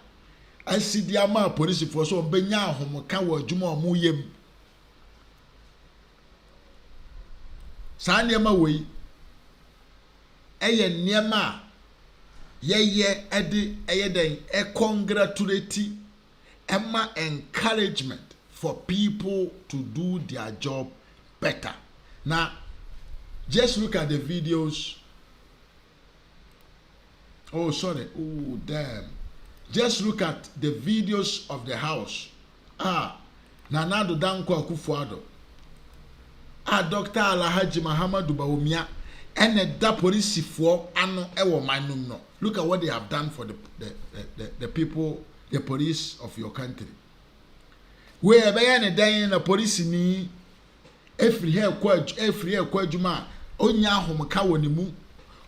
I see the amount police for so benya homo kawa juma muyem. Sanyama we nyama ye edi den congratulate emma encouragement for people to do their job better. Now, just look at the videos. Oh, sorry. Oh, damn. Just look at the videos of the house. Nanado Danko Akufuado. Dr. Alhaji Muhammad Bawumia. And the police for ano ewo manum no. Look at what they have done for the people, the police of your country. We are bayane dan na police ni every here kwa juma onya homka wonimu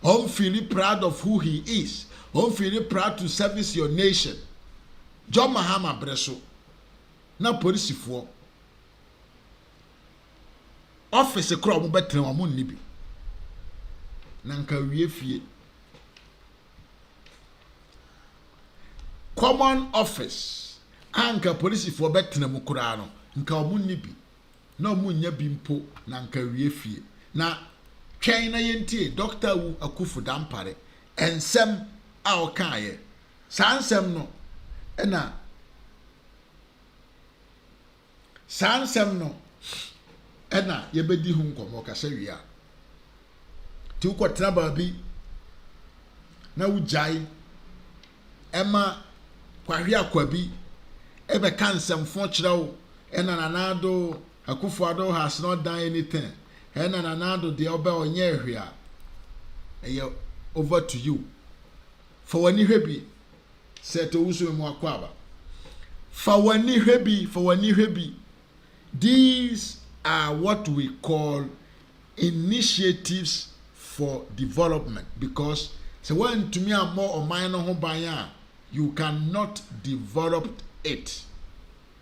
on feel proud of who he is, on feel proud to service your nation. John Mahama breso na police for office kro mo betre mo nibi nanka wie fie common office anka police for betena mu kura no nka omunni bi na omunya bi mpo na nka wie fie na twɛn na yentie Dr. Akufo Dampare ensem a okaye sansem no na sansem no na yebedi hu nkomo kasa wia ti ukotena baabi na ujai ema kwahwe akwabi ebe kansem fo kyerɛw ena nanado Akufo-Addo has not done anything ena nanado de oba onye hwea eye over to you for wani hwebi seto usu mu akwaba for wani hwebi these are what we call initiatives for development, because so when to me are more or minor hobanya you cannot develop it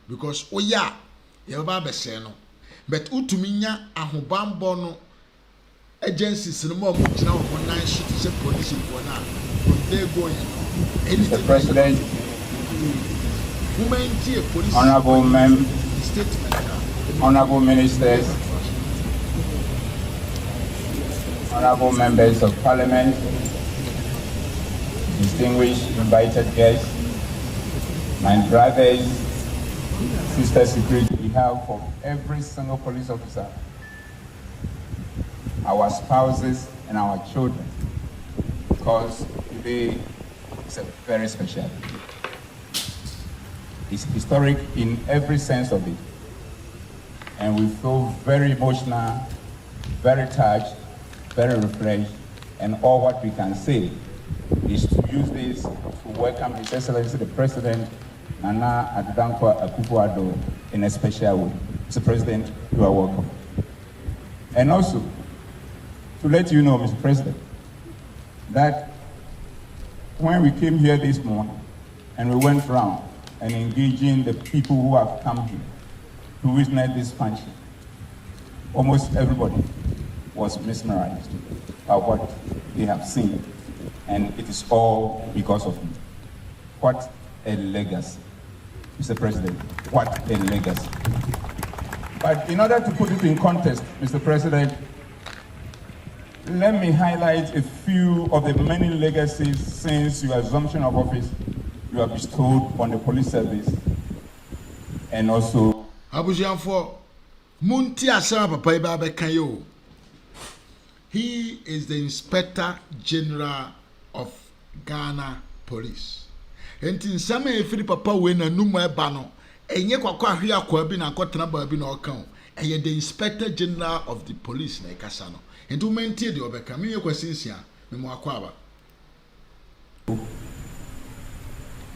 because oh yeah you baba say no but utuminya ahobambo no agencies no more na on nine shit say police for now from there going Mr. President, police honorable ministers, honorable members of parliament, distinguished invited guests, my brothers, sisters, security, on behalf of every single police officer, our spouses and our children, because today is a very special day. It's historic in every sense of it. And we feel very emotional, very touched, very refreshed, and all what we can say is to use this to welcome His Excellency the President, Nana Addo Akufo-Addo, in a special way. Mr. President, you are welcome. And also, to let you know, Mr. President, that when we came here this morning and we went around and engaging the people who have come here to witness this function, almost everybody was mesmerized by what they have seen, and it is all because of you. What a legacy, Mr. President, what a legacy. But in order to put it in context, Mr. President, let me highlight a few of the many legacies since your assumption of office you have bestowed on the police service and also Abujanfo Munti Asama Papa Ibabe Kayo. He is the Inspector General of Ghana Police. Enti nsama efiri papa we na numu eba no enye kwakwa ahwe akwa bi na akotena ba bi na okan. Eye the Inspector General of the Police na ikasa no. nti wo mentie de obeka me questions a me mo akwa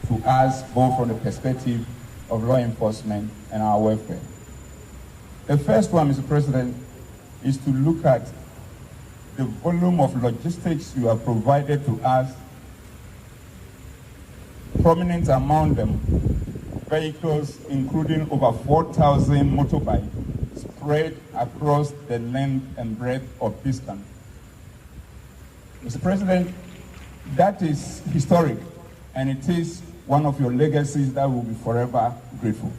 to us both from the perspective of law enforcement and our welfare. The first one, Mr. President, is to look at the volume of logistics you have provided to us, prominent among them, vehicles including over 4,000 motorbikes spread across the length and breadth of this country. Mr. President, that is historic, and it is one of your legacies that will be forever grateful.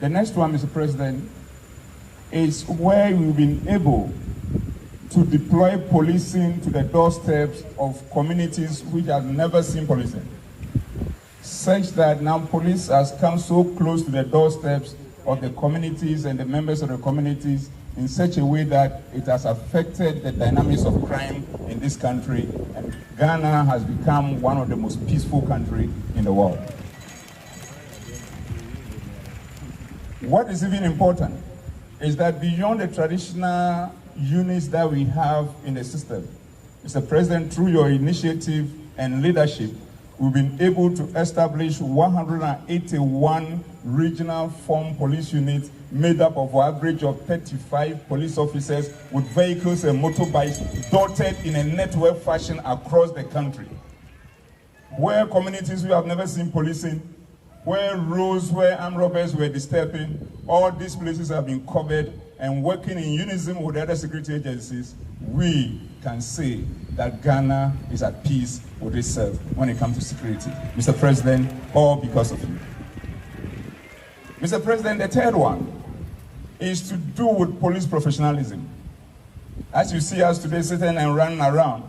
The next one, Mr. President, is where we've been able to deploy policing to the doorsteps of communities which have never seen policing, such that now police has come so close to the doorsteps of the communities and the members of the communities in such a way that it has affected the dynamics of crime in this country, and Ghana has become one of the most peaceful countries in the world. What is even important is that beyond the traditional units that we have in the system, Mr. President, through your initiative and leadership, we've been able to establish 181 regional form police units made up of an average of 35 police officers with vehicles and motorbikes dotted in a network fashion across the country. Where communities who have never seen policing, where roads where armed robbers were disturbing, all these places have been covered, and working in unison with the other security agencies, we can say that Ghana is at peace with itself when it comes to security. Mr. President, all because of you. Mr. President, the third one is to do with police professionalism. As you see us today sitting and running around,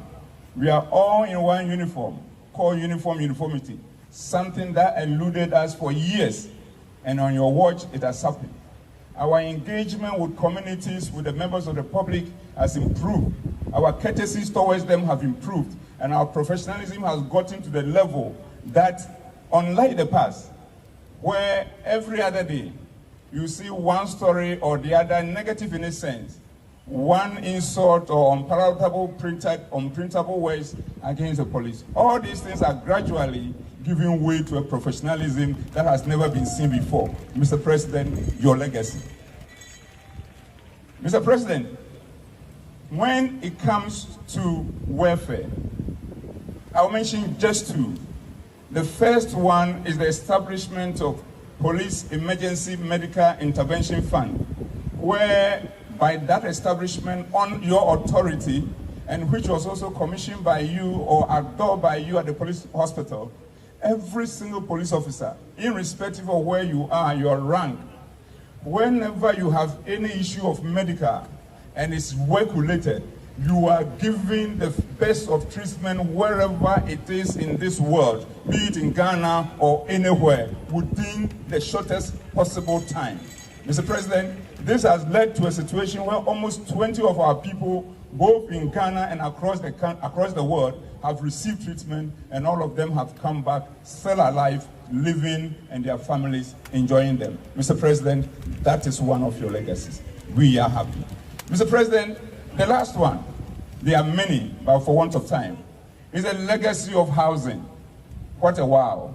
we are all in one uniform, called uniform uniformity, something that eluded us for years, and on your watch it has happened. Our engagement with communities, with the members of the public has improved. Our courtesies towards them have improved, and our professionalism has gotten to the level that, unlike the past, where every other day you see one story or the other negative in a sense, one insult or unprintable words against the police. All these things are gradually giving way to a professionalism that has never been seen before. Mr. President, your legacy. Mr. President, when it comes to welfare, I'll mention just two. The first one is the establishment of Police Emergency Medical Intervention Fund, where by that establishment on your authority, and which was also commissioned by you or adored by you at the police hospital, every single police officer, irrespective of where you are, your rank, whenever you have any issue of medical and it's work-related, you are given the best of treatment wherever it is in this world, be it in Ghana or anywhere, within the shortest possible time. Mr. President, this has led to a situation where almost 20 of our people, both in Ghana and across the world, have received treatment, and all of them have come back still alive, living, and their families enjoying them. Mr. President, that is one of your legacies. We are happy. Mr. President, the last one, there are many, but for want of time, is a legacy of housing. What a wow.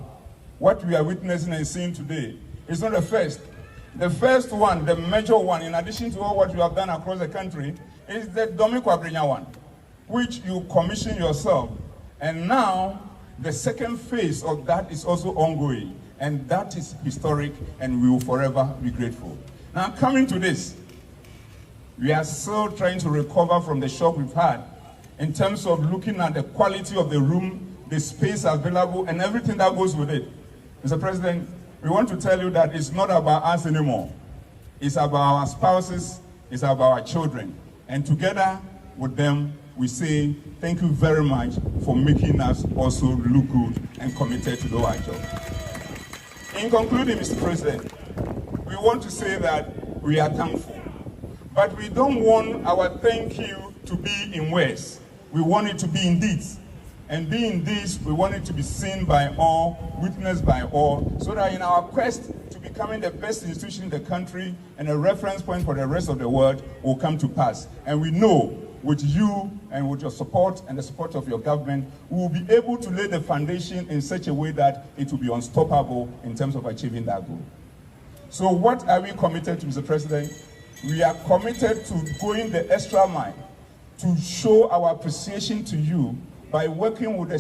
What we are witnessing and seeing today is not the first. The first one, the major one, in addition to all what you have done across the country, is the Domi Kwabrinya one, which you commissioned yourself. And now, the second phase of that is also ongoing. And that is historic, and we will forever be grateful. Now, coming to this, we are still trying to recover from the shock we've had in terms of looking at the quality of the room, the space available, and everything that goes with it. Mr. President, we want to tell you that it's not about us anymore. It's about our spouses, it's about our children. And together with them, we say thank you very much for making us also look good and committed to do our job. In concluding, Mr. President, we want to say that we are thankful. But we don't want our thank you to be in words. We want it to be in deeds. And being this, we want it to be seen by all, witnessed by all, so that in our quest to become becoming the best institution in the country and a reference point for the rest of the world will come to pass. And we know with you and with your support and the support of your government, we will be able to lay the foundation in such a way that it will be unstoppable in terms of achieving that goal. So what are we committed to, Mr. President? We are committed to going the extra mile to show our appreciation to you by working with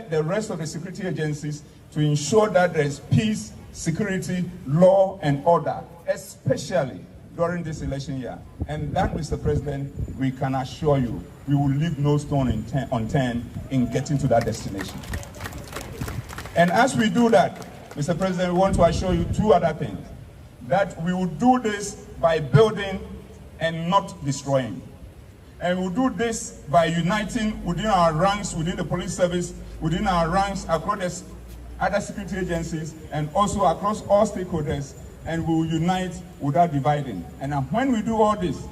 the rest of the security agencies to ensure that there is peace, security, law, and order, especially during this election year. And that, Mr. President, we can assure you, we will leave no stone unturned in getting to that destination. And as we do that, Mr. President, we want to assure you two other things. That we will do this by building and not destroying. And we'll do this by uniting within our ranks, within the police service, within our ranks across the other security agencies, and also across all stakeholders, and we will unite without dividing. And when we do all this,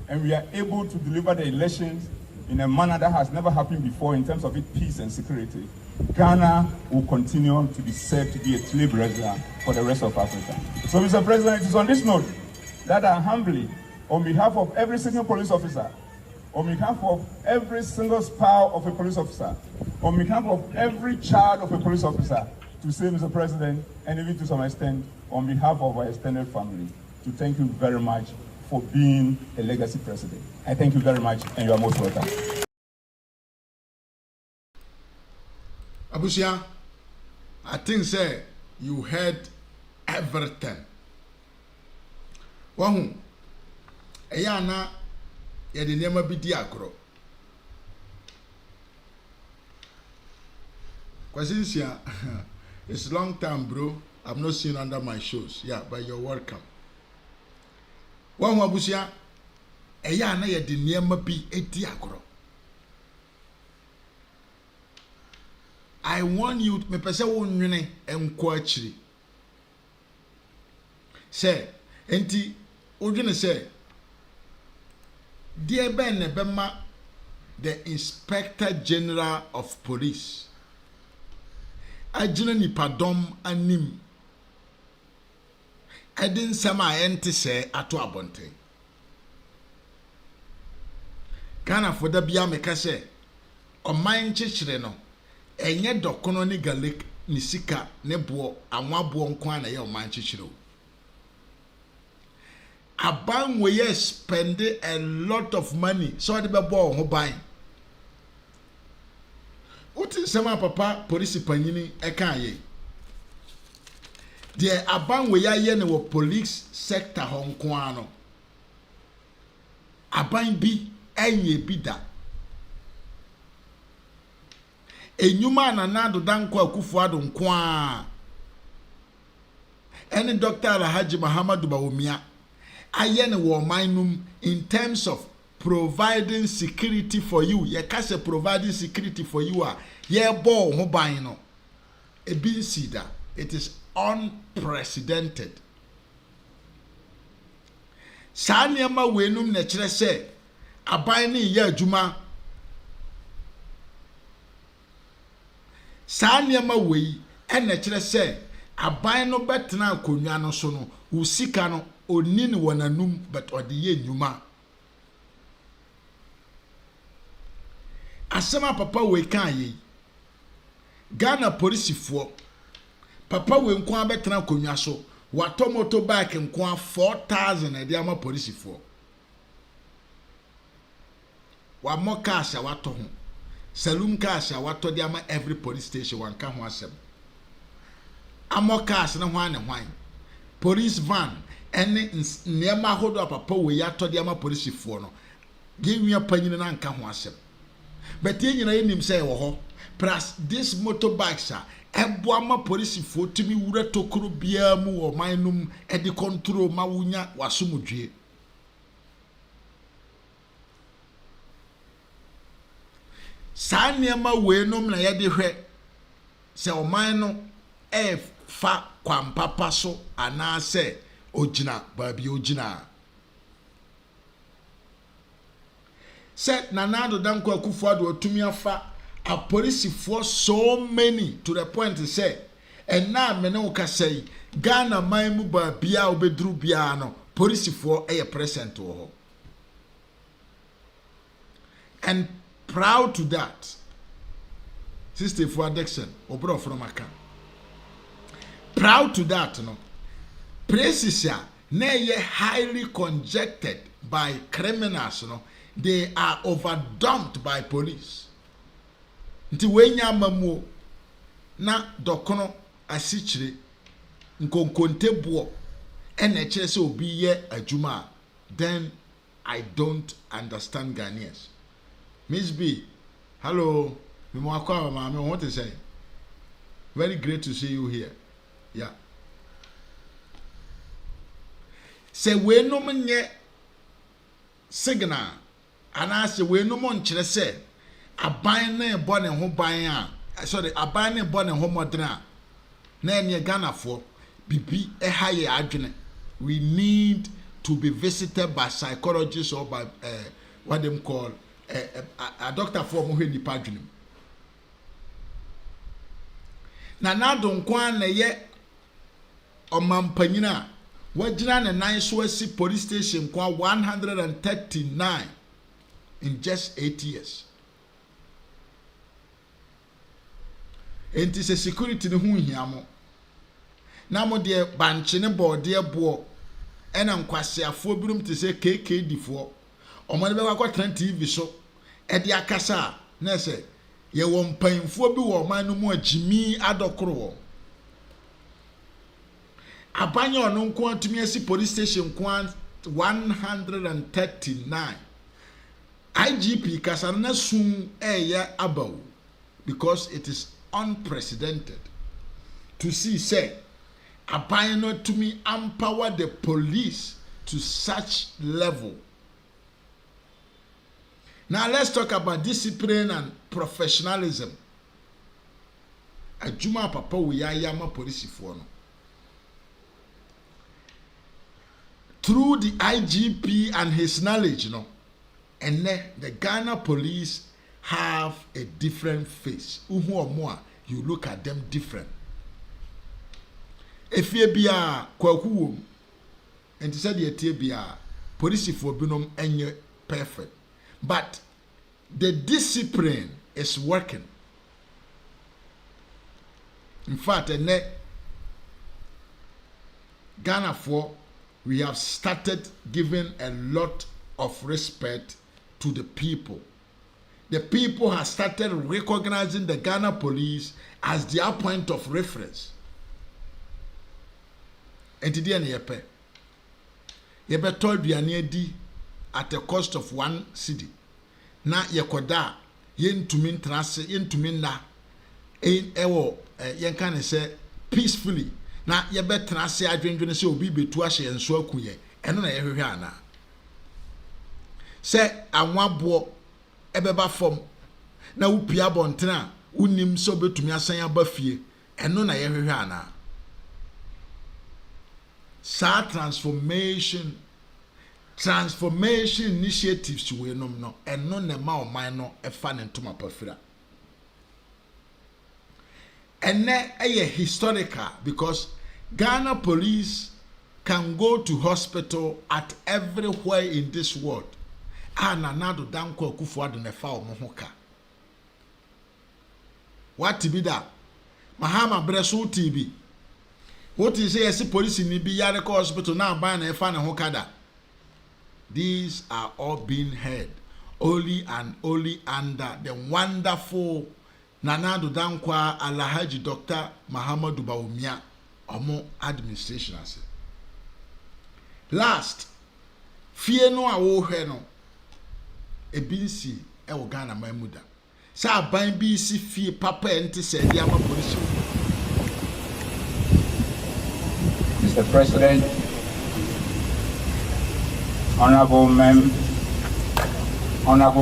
and we are able to deliver the elections in a manner that has never happened before in terms of its peace and security, Ghana will continue to be said to be a trailblazer for the rest of Africa. So, Mr. President, it is on this note that I humbly, on behalf of every single police officer, on behalf of every single spouse of a police officer, on behalf of every child of a police officer, to say, Mr. President, and even to some extent, on behalf of our extended family, to thank you very much for being a legacy president. I thank you very much, and you are most welcome. Abusia, I think, sir, you heard everything. Wahu, Ayana, yadi nema bidi agro. Kwasinsia, it's long time, bro. I've not seen under my shows. Yeah, but you're welcome. Wahu Abusia, Ayana yadi nema bi edi agro. I want you, me pese wo nwene enko achiri. Say, enti odwene say, dear Ben Nebema, the Inspector General of Police. Ajina ni padom anim. Edin sama enti say ato abonten. Kana foda bia meka say, oman chichire no. Enye dokono ni garlic ni sika ne bo anwabo nko ana ye o man chichiro. Aban we ye spend a lot of money so de be bo ho ban. Uti sema papa police panyini e kan ye. De aban we ye ne wo police sector ho nko ano. Aban bi enye bi da. Enyuma na nado danko akufu ado nkoa ene Dr. Alhaji Muhammadu Bawumia aye ne wo manum in terms of providing security for you. Ye ka se providing security for you a ye bo ho ban no e bi sida. It is unprecedented. Sa niema wenum na kire se aban ne ye adwuma. Sa niema wei ene kire se aban no betena akonwa no so no usika no oni ne wonanum but ode ye nyuma. Asema papa we kan yi Ghana police fo papa we nko abetena akonwa so wato motorbike nko 4,000 ede ama police fo wa mokasha wato ho Salum Kasha wato di ama every police station wanka ho asem. Amokas na hwan ne hwan. Police van ene niema hodo papa we yato di ama police fo no. Genwia panyine na nka ho asem. But ye nyina yenim say wo ho. Plus this motorbikes a ebo ama police fo timi wura tokoro bia mu wo manum e di control ma wunya wasomdwe. Sa niema wenum na yede hwe se oman no e fa kwampapa so ana se ogina babi ogina set nanado danko akufo ado otumi afa a police for so many to the point say and now me no ka say Ghana man mu ba bia obedru bia no police for present wo. And proud to that. Sister for Dixon, Obro from Aka. Proud to that, no. Places nay highly conjectured by criminals, no. They are overdumped by police. Nti wenya mamu na dokono asichire nkonkonte buo ene kire se obi ye adwuma, then I don't understand Ghanaians. Miss B, hello. What to say? Very great to see you here. Yeah. Say we no menye signal, and I say we no mon chere say aban na ebo ne ho ban a sorry aban na ebo ne ho modern na enye Ghana for bibi haye adwene. We need to be visited by psychologists or by what them call a doctor for mo hwe nipa adwene. Na don kwan na ye omampanyina wajina na nine so police station kwa 139 in just 8 years. Enti se security ne hu hia mo na mo de banche ne board e bo ena nkwasiafo birum te se KKD fo omo ne be kwa TV so e de akasa na se ye wo mpanfo bi wo man no mu agimi adokoro wo abanye ono nko atumi asi police station kwa 139 IGP kasa na sun eye abaw because it is unprecedented to see say abanye no to me empower the police to such level. Now let's talk about discipline and professionalism. Ajuma papa we yama police for no. Through the IGP and his knowledge, and then the Ghana police have a different face. Uhu or more, you look at them different. If you be a kwaku, and to say the be a police for binom and perfect. But the discipline is working. In fact, in Ghana for we have started giving a lot of respect to the people. The people have started recognizing the Ghana police as their point of reference. And today yepe told di at the cost of 1 cedi. Na yekoda yentumi ntrase yentumi na ewo yenka say peacefully na yebetrase adwendwene se obi betu ahye enso akuye eno na yehwehwe ana se anwabo ebeba fom na upia bontena unim so betumi asan aba fie eno na yehwehwe ana sa transformation initiatives we no eno na ma oman no efa ne ntoma pafira ene historical because Ghana police can go to hospital at everywhere in this world. Nanado danko kufuado nefa omohoka. What to be that? Mahama bresu TB. What is say police in the Yareko hospital now buying a fan hokada? These are all being heard only and only under the wonderful Nanado Dankwa Alhaji Dr. Mahama Dubaumia Omo administration ase. Last, fear no awo hwe ebinsi e wo Ghana mamuda. Sa ban bi si fie papa ente se dia ma police. Mr. President, Honorable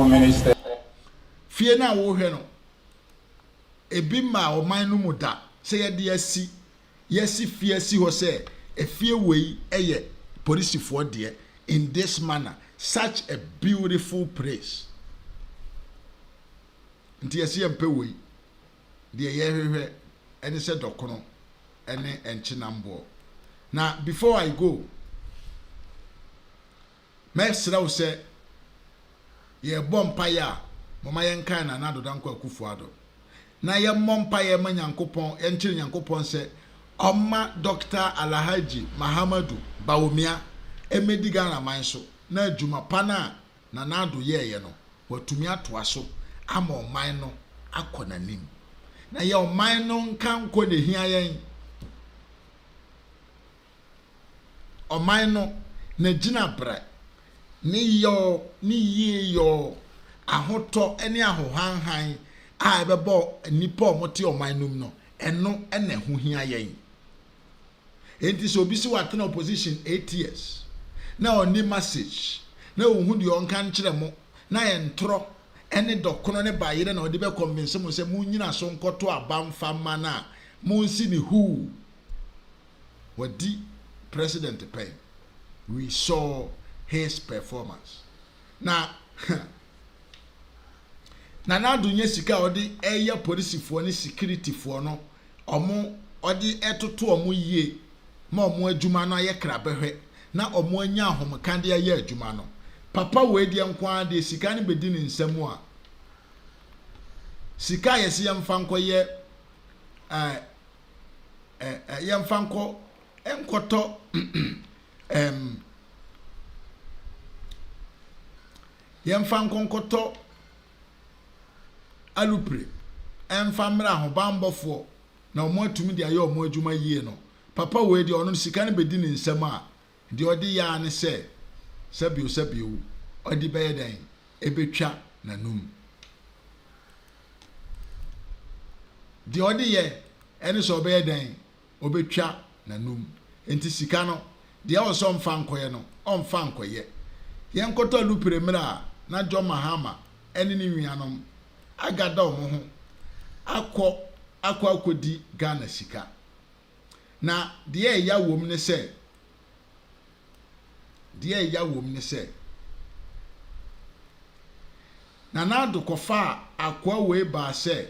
Minister. Fear na wo hwe ebi ma o man no muda se ye de asi yesi fie si ho se efie wei eye police for there in this manner, such a beautiful place. Nti yesi empe wei de ye hwehwe ene se dokono ene enchinambo. Now before I go, mesra say ye bompaya mama yenkan na nado danko akufuado. Na ye mompaye ma Nyankopon enchiri Nyankopon se Oma Dr. Alhaji Mahamadu Bawumia emedi Ghana man so na adwuma pana na nado ye no watumi atoa so ama oman no akọ nanim na ye oman no nka nko ne hia yen oman no na gina bra ni ye yo ahoto ene ahohanhan a ebebo nipa omote oman num no eno ene ho hia yen enti so obi si watena opposition 8 years na oni message na ohun de onka nkyere mo na entro ene dokono ne bayire na odi be convince mo se mu nyina so nkoto abamfa ma na mo nsi ni who wadi president pay we saw his performance na na dunye sika odi eye police fo ne security fo no omo odi etoto omo yie ma omo adwuma no aye krabehwe na omo anya ahomkande aye adwuma no papa we die nkwa de sika ne bedi ne nsam a sika yesi yamfa nkoye yamfa nko enkoto yamfa nkonkoto alupre enfamra ho bambofo na omo atumi de aye omo adwuma yie no papa we die ono sika ne bedi ne nsam a de odi ya ne se sabio odi beye den ebetwa nanum de odi ye ene so beye den obetwa nanum enti sika no de awo so mfa nkoye no omfa nkoye ye nkoto lupere mra na jo mahama ene ni nwianom agada omo ho akodi Ghana sika na de ya wom ne se na nado kofa akwa we ba se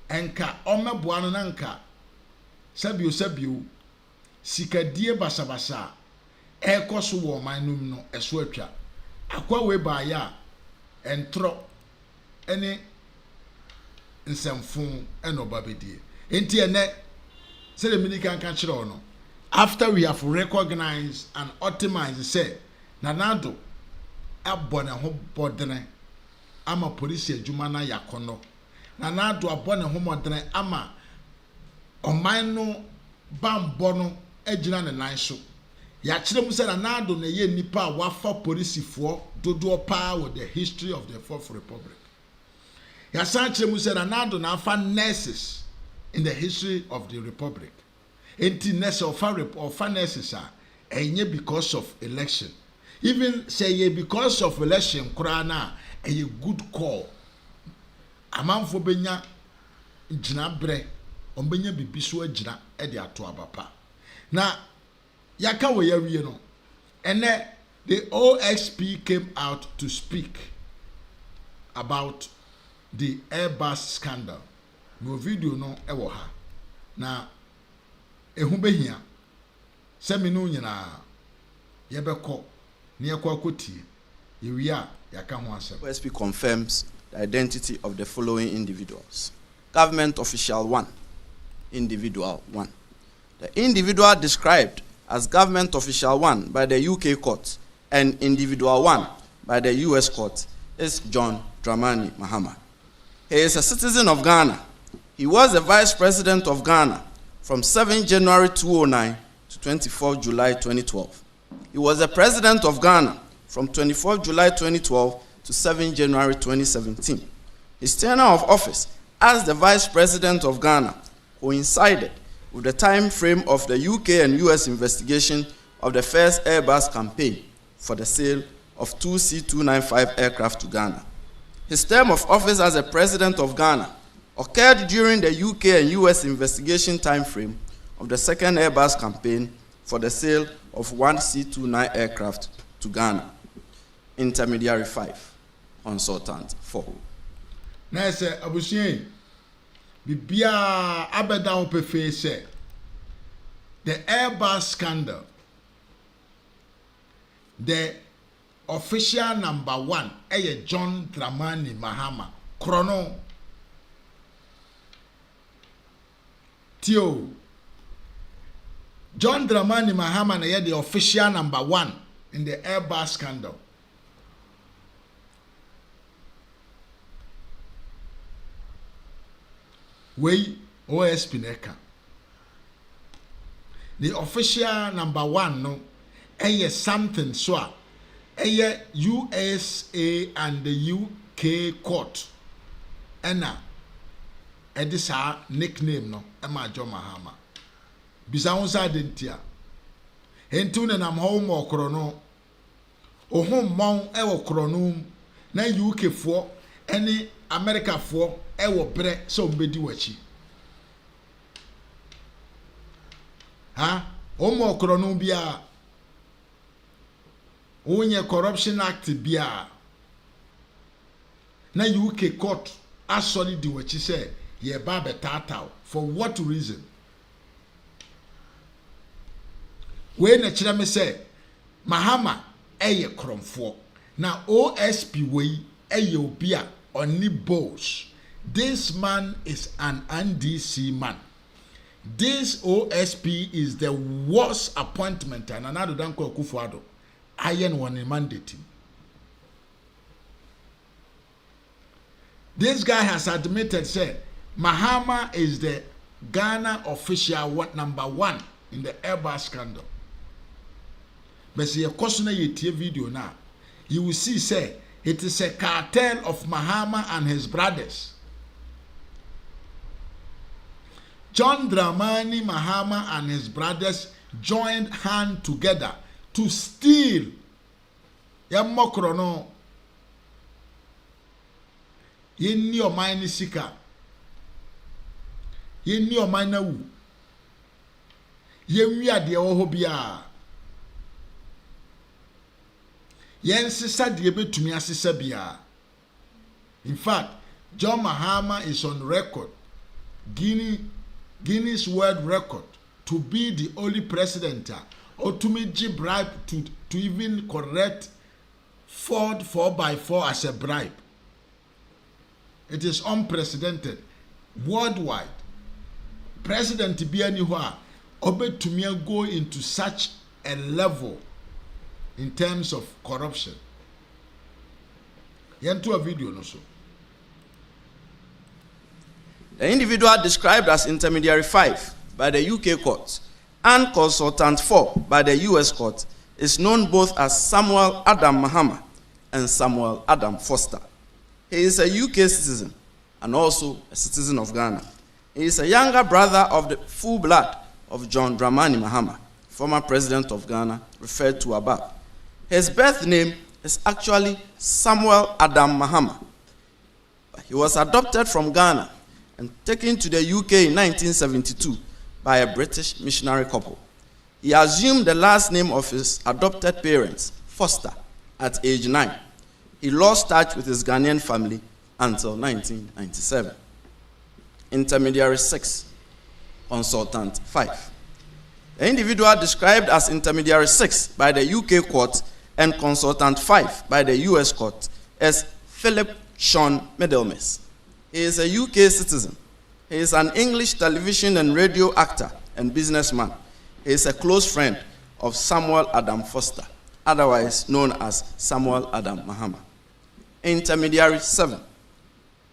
enka omeboa no na nka sabio sikadie basabasa ekoso wo manum no eso atwa akwa we ba ya entro ene nsemfun enoba bedie enti ene se le minika kan kire no after we have recognized and optimized say nanado abone ho bodene ama police adwuma na yakono nanado abone ho modene ama oman no bambo no agina ne nan so ya kire mu say nanado na ye nipa wafa police fo dodo pa with the history of the Fourth Republic ya san kire mu say nanado na afa nurses in the history of the republic. Enti nurse of nurses are enye because of election. Even say because of election krana a good call. Amanfo benya gina bre ombenya bibiso agina e de ato abapa. Na yaka we yawie no. Ene the OXP came out to speak about the Airbus scandal. No video no ewo ha. Na ehu behia se menu nyina yebekọ ne yakọ akotie yewia yaka ho asem. OSP confirms the identity of the following individuals. Government official 1, individual 1. The individual described as government official 1 by the UK court and individual 1 by the US court is John Dramani Mahama. He is a citizen of Ghana. He was the vice president of Ghana from 7 January 2009 to 24 July 2012. He was the president of Ghana from 24 July 2012 to 7 January 2017. His tenure of office as the vice president of Ghana coincided with the time frame of the UK and US investigation of the first Airbus campaign for the sale of 2 C-295 aircraft to Ghana. His term of office as the president of Ghana occurred during the UK and US investigation time frame of the second Airbus campaign for the sale of 1 C-29 aircraft to Ghana. Intermediary 5, consultant 4. Na se abusie bibia abeda ho pefe se the Airbus scandal, the official number 1 John Dramani Mahama Chrono Tio John Dramani Mahama na the official number 1 in the Airbus scandal. We OSP neka. The official number 1 no something so USA and the UK court ena edisa nickname no ema John Mahama bisa unsa dentia hentu na nam ho mo krono ohun mon ewo krono na UK fo ene America fo ewo bre so mbedi wachi ha o mo krono bia onye corruption act bia na UK court asori di wachi say ye ba betata for what reason we na kire me say Mahama eye kromfo na OSP we eye obi a oni boss. This man is an NDC man. This OSP is the worst appointment and another than Kufuado. Iron one mandate. This guy has admitted, said, Mahama is the Ghana official number 1 in the Airbus scandal. But see a question video now. You will see, say, it is a cartel of Mahama and his brothers. John Dramani Mahama and his brothers joined hand together to steal Yamokrono Yeni Omaini Sika Yeni Omaina Wu Yemia de Ohobia Yensisa de Betumi Asisa Bia. In fact, John Mahama is on record, Guinness World Record, to be the only president or to make bribe to even correct Ford 4x4 as a bribe. It is unprecedented worldwide. President Bianiwa obey to me go into such a level in terms of corruption. Yentu a video no so. The individual described as intermediary 5 by the UK court and consultant 4 by the US court is known both as Samuel Adam Mahama and Samuel Adam Foster. He is a UK citizen and also a citizen of Ghana. He is a younger brother of the full blood of John Dramani Mahama, former president of Ghana, referred to above. His birth name is actually Samuel Adam Mahama. He was adopted from Ghana and taken to the UK in 1972 by a British missionary couple. He assumed the last name of his adopted parents, Foster, at age 9. He lost touch with his Ghanaian family until 1997. Intermediary 6, consultant 5. The individual described as intermediary 6 by the UK court and consultant 5 by the US court is Philip Sean Middlemas. He is a UK citizen. He is an English television and radio actor and businessman. He is a close friend of Samuel Adam Foster, otherwise known as Samuel Adam Mahama. Intermediary 7.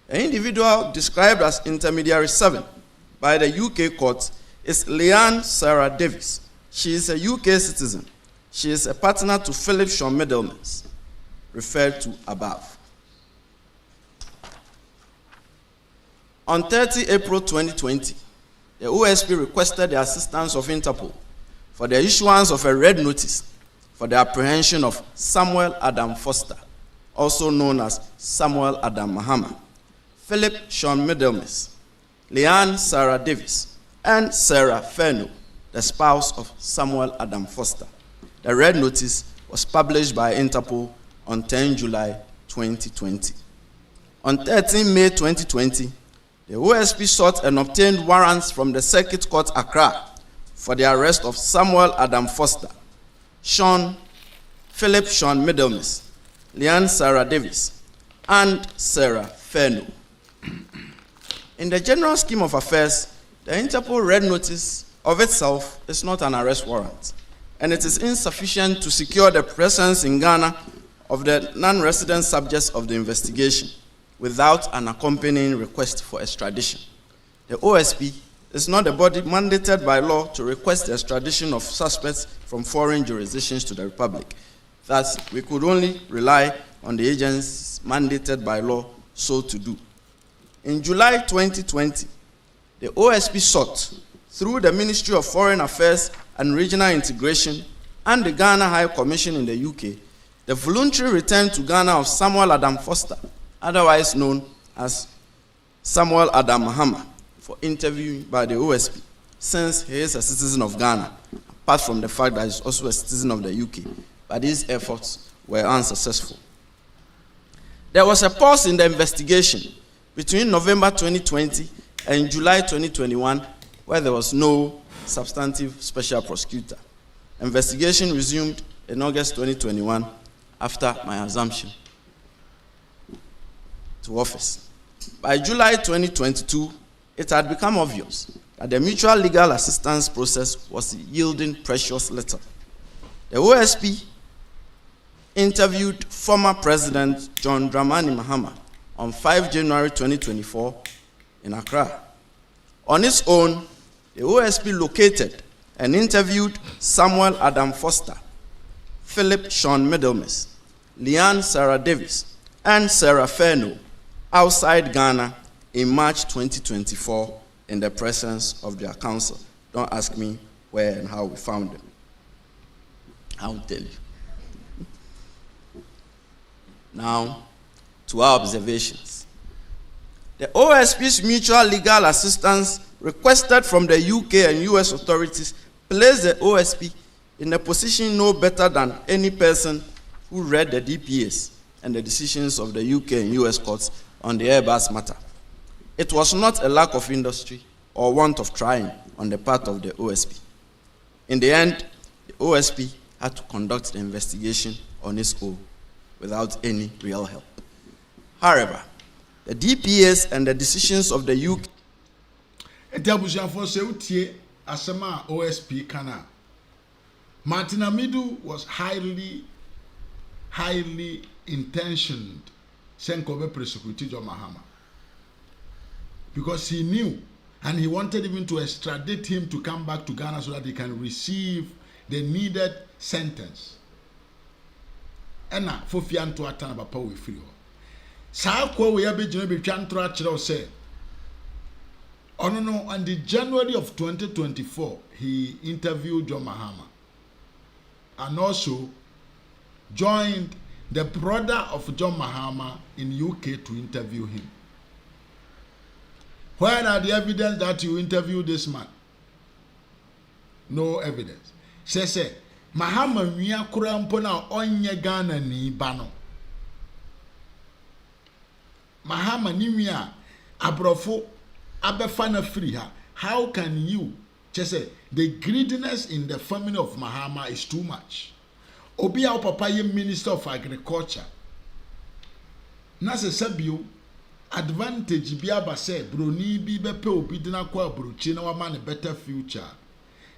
The individual described as intermediary 7 by the UK court is Leanne Sarah Davis. She is a UK citizen. She is a partner to Philip Sean Middlemas, referred to above. On 30 April 2020, the OSP requested the assistance of Interpol for the issuance of a red notice for the apprehension of Samuel Adam Foster, also known as Samuel Adam Mahama, Philip Sean Middlemas, Leanne Sarah Davis, and Sarah Ferno, the spouse of Samuel Adam Foster. The red notice was published by Interpol on 10 July 2020. On 13 May 2020, the OSP sought and obtained warrants from the Circuit Court Accra for the arrest of Samuel Adam Foster, Philip Sean Middlemas, Leanne Sarah Davis, and Sarah Feno. In the general scheme of affairs, the Interpol Red Notice of itself is not an arrest warrant, and it is insufficient to secure the presence in Ghana of the non-resident subjects of the investigation without an accompanying request for extradition. The OSP is not a body mandated by law to request the extradition of suspects from foreign jurisdictions to the Republic. Thus, we could only rely on the agencies mandated by law so to do. In July 2020, the OSP sought, through the Ministry of Foreign Affairs and Regional Integration and the Ghana High Commission in the UK, the voluntary return to Ghana of Samuel Adam Foster, otherwise known as Samuel Adam Mahama, for interview by the OSP, since he is a citizen of Ghana, apart from the fact that he is also a citizen of the UK. But these efforts were unsuccessful. There was a pause in the investigation between November 2020 and July 2021, where there was no substantive special prosecutor. Investigation resumed in August 2021 after my assumption to office. By July 2022, it had become obvious that the mutual legal assistance process was yielding precious little. The OSP interviewed former President John Dramani Mahama on 5 January 2024 in Accra. On its own, the OSP located and interviewed Samuel Adam Foster, Philip Sean Middlemas, Leanne Sarah Davis, and Sarah Feno outside Ghana in March 2024 in the presence of their counsel. Don't ask me where and how we found them. I'll tell you. Now, to our observations. The OSP's mutual legal assistance requested from the UK and US authorities placed the OSP in a position no better than any person who read the DPAs and the decisions of the UK and US courts on the Airbus matter. It was not a lack of industry or want of trying on the part of the OSP. In the end, the OSP had to conduct the investigation on its own without any real help. However, the DPAs and the decisions of the UK OSP Kana. Martin Amidu was highly intentioned Senkobe prosecute John Mahama, because he knew and he wanted even to extradite him to come back to Ghana so that he can receive the needed sentence. Ena fofian to atana bapa we free ho. Saa kwa we yabe jina be twantro a kire say. No, on the January of 2024, he interviewed John Mahama and also joined the brother of John Mahama in UK to interview him. Where are the evidence that you interviewed this man? No evidence. Say, Mahama miya kurampo na onye Ghana ni bano. Mahama ni miya abrofo abefana free her. How can you say the greediness in the family of Mahama is too much? Obi a papa ye Minister of Agriculture. Na se sabio advantage bi aba say broni bi bepe obi dina kwa brochi na wa man a better future.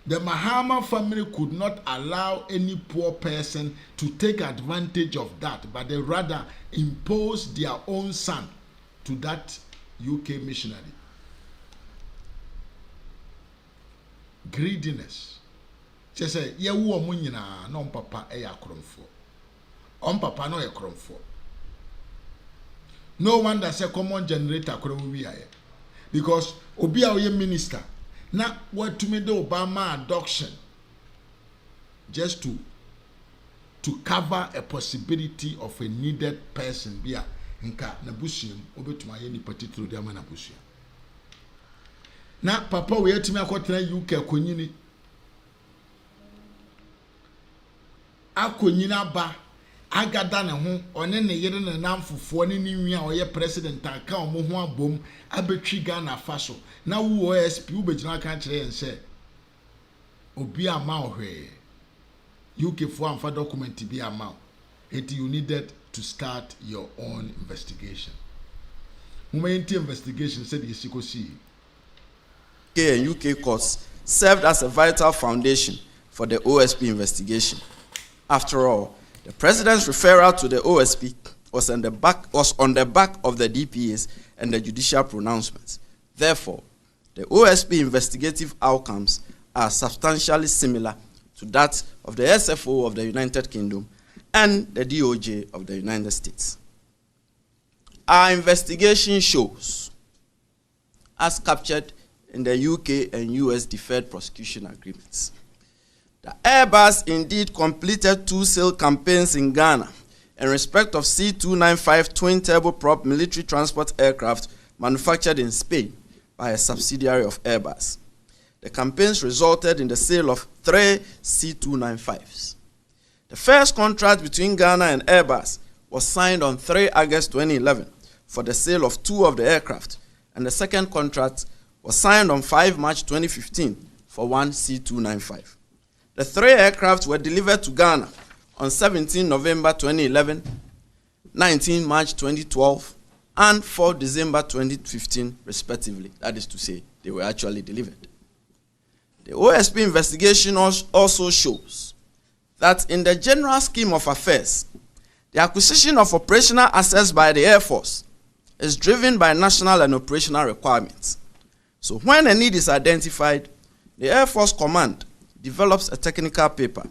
The Mahama family could not allow any poor person to take advantage of that, but they rather impose their own son to that UK missionary. Greediness. She say, "Ye wo mo nyina no papa e ya kromfo. Papa no e kromfo." No wonder say common generator kro wi aye. Because obi a ye minister na what to me the Obama adoption just to cover a possibility of a needed person bia nka na busuam obetuma ye ni particular dia na busuam. Na papa we yetimi akotena UK akonyina ba agada ne ho one ne yere ne namfofo ne nwi a oye president aka omo ho abom abetwi Ghana fa so na wo OSP ubegina kan kire yen se obi ama ohwe UK for amfa document bi ama you needed to start your own investigation. Investigation said the SICOC. and UK courts served as a vital foundation for the OSP investigation. After all, the president's referral to the OSP was on the back of the DPAs and the judicial pronouncements. Therefore, the OSP investigative outcomes are substantially similar to that of the SFO of the United Kingdom and the DOJ of the United States. Our investigation shows, as captured in the UK and US deferred prosecution agreements, the Airbus indeed completed 2 sale campaigns in Ghana in respect of C-295 twin turboprop military transport aircraft manufactured in Spain by a subsidiary of Airbus. The campaigns resulted in the sale of 3 C-295s. The first contract between Ghana and Airbus was signed on 3 August 2011 for the sale of 2 of the aircraft, and the second contract was signed on 5 March 2015 for 1 C-295. The 3 aircraft were delivered to Ghana on 17 November 2011, 19 March 2012, and 4 December 2015, respectively. That is to say, they were actually delivered. The OSP investigation also shows that in the general scheme of affairs, the acquisition of operational assets by the Air Force is driven by national and operational requirements. So when a need is identified, the Air Force Command develops a technical paper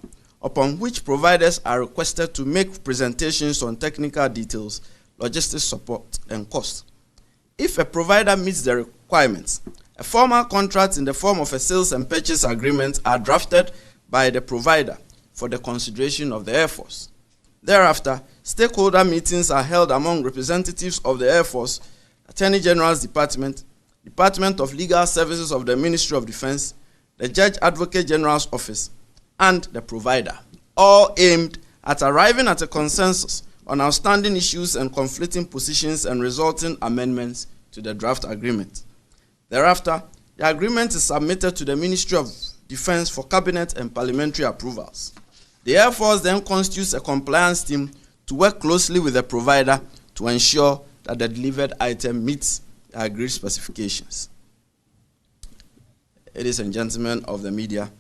upon which providers are requested to make presentations on technical details, logistics support, and cost. If a provider meets the requirements, a formal contract in the form of a sales and purchase agreement are drafted by the provider for the consideration of the Air Force. Thereafter, stakeholder meetings are held among representatives of the Air Force, Attorney General's Department, Department of Legal Services of the Ministry of Defense, the Judge Advocate General's Office, and the provider, all aimed at arriving at a consensus on outstanding issues and conflicting positions and resulting amendments to the draft agreement. Thereafter, the agreement is submitted to the Ministry of Defense for cabinet and parliamentary approvals. The Air Force then constitutes a compliance team to work closely with the provider to ensure that the delivered item meets the agreed specifications. Ladies and gentlemen of the media,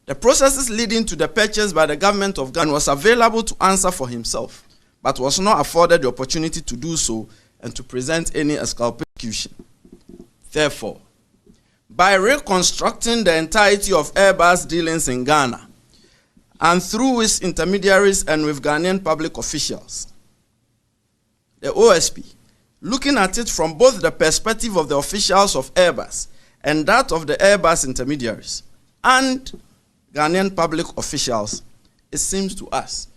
the processes leading to the purchase by the government of Ghana was available to answer for himself, but was not afforded the opportunity to do so and to present any exculpation. Therefore, by reconstructing the entirety of Airbus dealings in Ghana, and through its intermediaries and with Ghanaian public officials, the OSP, looking at it from both the perspective of the officials of Airbus and that of the Airbus intermediaries and Ghanaian public officials, it seems to us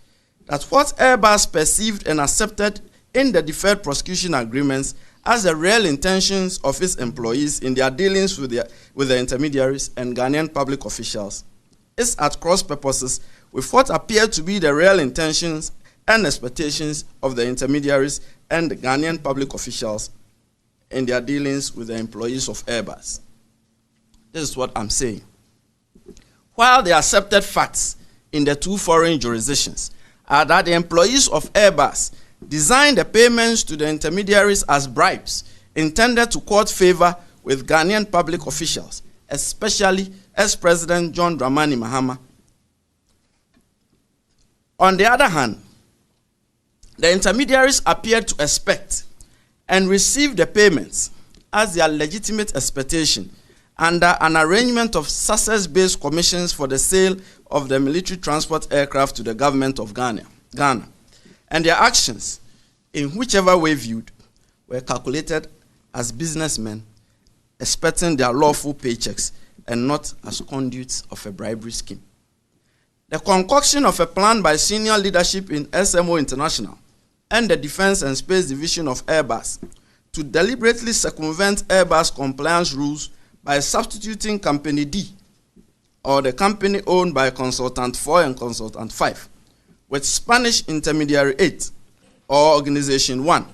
that what Airbus perceived and accepted in the deferred prosecution agreements as the real intentions of its employees in their dealings with the intermediaries and Ghanaian public officials is at cross purposes with what appear to be the real intentions and expectations of the intermediaries and the Ghanaian public officials in their dealings with the employees of Airbus. This is what I'm saying. While the accepted facts in the 2 foreign jurisdictions are that the employees of Airbus designed the payments to the intermediaries as bribes intended to court favor with Ghanaian public officials, especially ex-President John Dramani Mahama. On the other hand, the intermediaries appeared to expect and receive the payments as their legitimate expectation under an arrangement of success-based commissions for the sale of the military transport aircraft to the government of Ghana. And their actions, in whichever way viewed, were calculated as businessmen expecting their lawful paychecks and not as conduits of a bribery scheme. The concoction of a plan by senior leadership in SMO International and the Defense and Space Division of Airbus to deliberately circumvent Airbus compliance rules by substituting Company D, or the company owned by Consultant 4 and Consultant 5, with Spanish Intermediary 8, or Organization 1,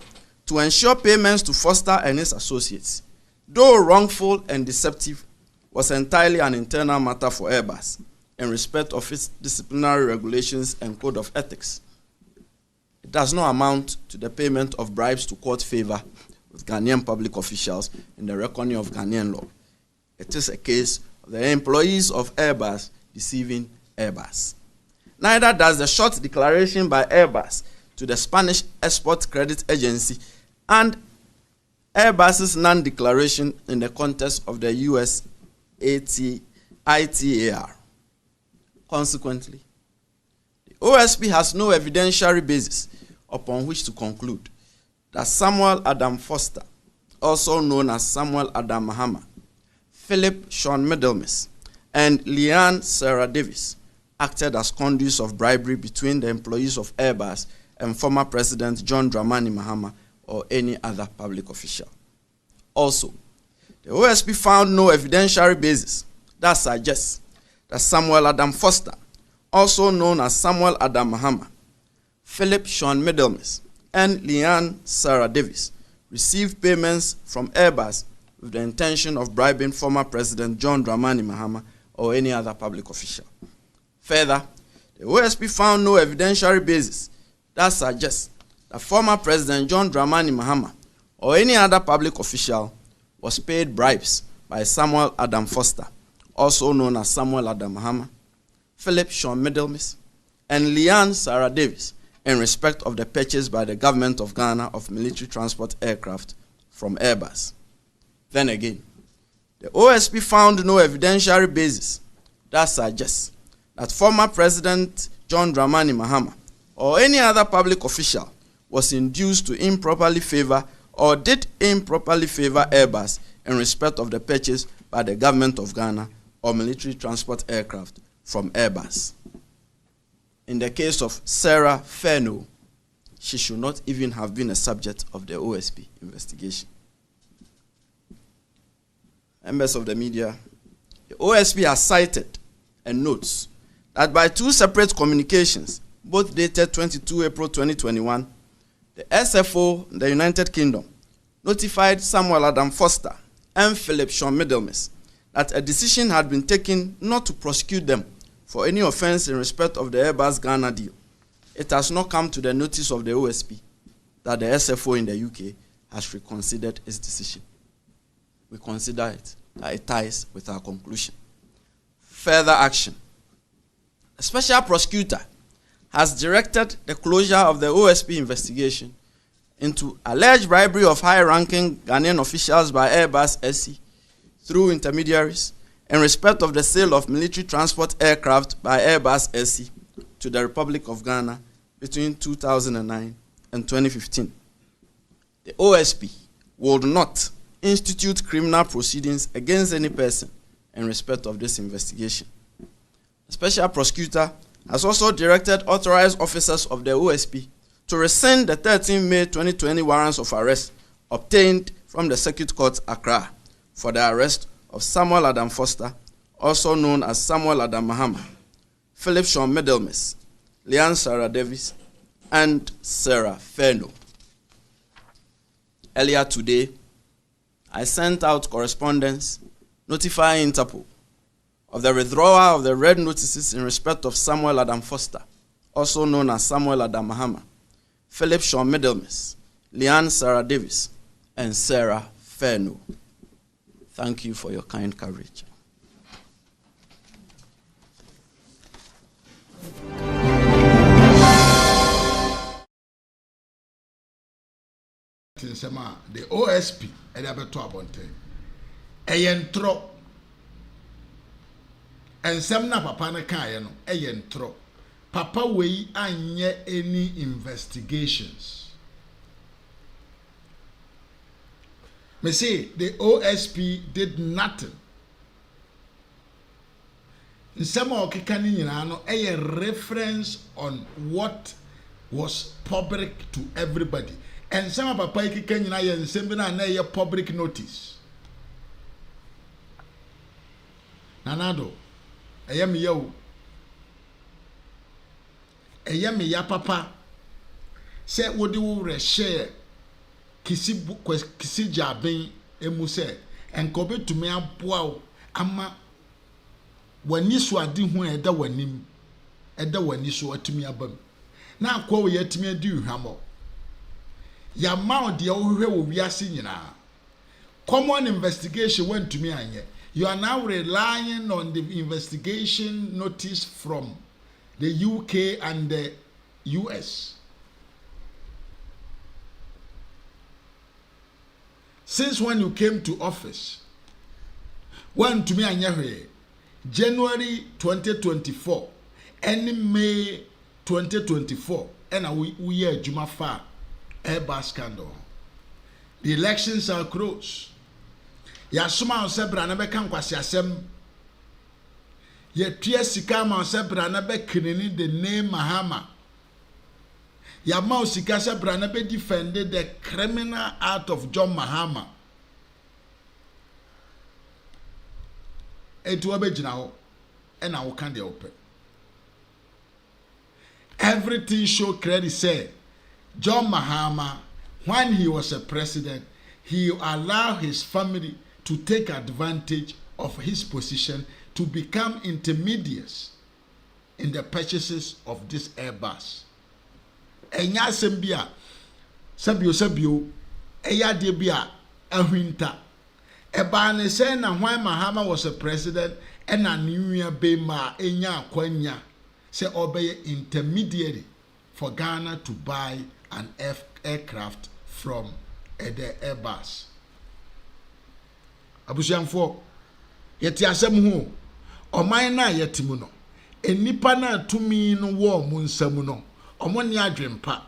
to ensure payments to Foster and his associates, though wrongful and deceptive, was entirely an internal matter for Airbus, in respect of its disciplinary regulations and code of ethics. It does not amount to the payment of bribes to court favor with Ghanaian public officials in the reckoning of Ghanaian law. It is a case of the employees of Airbus deceiving Airbus. Neither does the short declaration by Airbus to the Spanish Export Credit Agency and Airbus's non-declaration in the context of the US ITAR. Consequently, the OSP has no evidentiary basis upon which to conclude that Samuel Adam Foster, also known as Samuel Adam Mahama, Philip Sean Middlemas, and Leanne Sarah Davis acted as conduits of bribery between the employees of Airbus and former President John Dramani Mahama or any other public official. Also, the OSP found no evidentiary basis that suggests that Samuel Adam Foster, also known as Samuel Adam Mahama, Philip Sean Middlemas, and Leanne Sarah Davis received payments from Airbus with the intention of bribing former President John Dramani Mahama or any other public official. Further, the OSP found no evidentiary basis that suggests that former President John Dramani Mahama or any other public official was paid bribes by Samuel Adam Foster, also known as Samuel Adam Mahama, Philip Sean Middlemas, and Leanne Sarah Davis in respect of the purchase by the government of Ghana of military transport aircraft from Airbus. Then again, the OSP found no evidentiary basis that suggests that former President John Dramani Mahama or any other public official was induced to improperly favor or did improperly favor Airbus in respect of the purchase by the government of Ghana of military transport aircraft from Airbus. In the case of Sarah Feno, she should not even have been a subject of the OSP investigation. Members of the media, the OSP has cited and notes that by two separate communications, both dated 22 April 2021, the SFO in the United Kingdom notified Samuel Adam Foster and Philip Sean Middlemas that a decision had been taken not to prosecute them for any offense in respect of the Airbus Ghana deal. It has not come to the notice of the OSP that the SFO in the UK has reconsidered its decision. We consider it that it ties with our conclusion. Further action. A special prosecutor has directed the closure of the OSP investigation into alleged bribery of high-ranking Ghanaian officials by Airbus SC through intermediaries in respect of the sale of military transport aircraft by Airbus SC to the Republic of Ghana between 2009 and 2015. The OSP would not institute criminal proceedings against any person in respect of this investigation. The special prosecutor has also directed authorized officers of the OSP to rescind the 13 May 2020 warrants of arrest obtained from the Circuit Court Accra for the arrest of Samuel Adam Foster, also known as Samuel Adam Mahama, Philip Sean Middlemas, Leanne Sarah Davis, and Sarah Feno. Earlier today, I sent out correspondence notifying Interpol of the withdrawal of the red notices in respect of Samuel Adam Foster, also known as Samuel Adam Mahama, Philip Sean Middlemas, Leanne Sarah Davis, and Sarah Feno. Thank you for your kind coverage. The OSP and Abeto Abonte. Eyentro. And some na papa na kaya no eyentro. Papa we anye any investigations. Me say the OSP did nothing. In some okekani nyina no a reference on what was public to everybody. And some papa ikeka nyina ye nsem na na ye public notice. Nanado eyem yew eyem ya papa se wodi wo re share kisi jaben emu se enko betumi aboa ama wani so ade hu eda wanim eda wani so atumi abam na akwa wo yatumi adi hwamo ya maud de ohwe wo wiase nyina common investigation wantumi anye. You are now relying on the investigation notice from the UK and the US. Since when you came to office, when to me anya January 2024 and May 2024 and we hear Juma fa Airbus scandal. The elections are close. Yasuma osebra na beka nkwasi asem. Ye tue sika ma osebra na be kinini the name mahama. Ya ma osika osebra na be defended the criminal act of John Mahama. Etu obejina ho e na wo kan de ope. Everything show credit say John Mahama, when he was a president, he allowed his family to take advantage of his position to become intermediaries in the purchases of this Airbus. Enya sembia sabio eya de bia ahwinta eba ne say na when Mahama was a president ena niwia be ma enya akwanya say obey intermediary for Ghana to buy an aircraft from the Airbus. Abusianfo yeti asem ho oman na yetimu no enipa na tumi no wo mu nsam no omo ne adwempa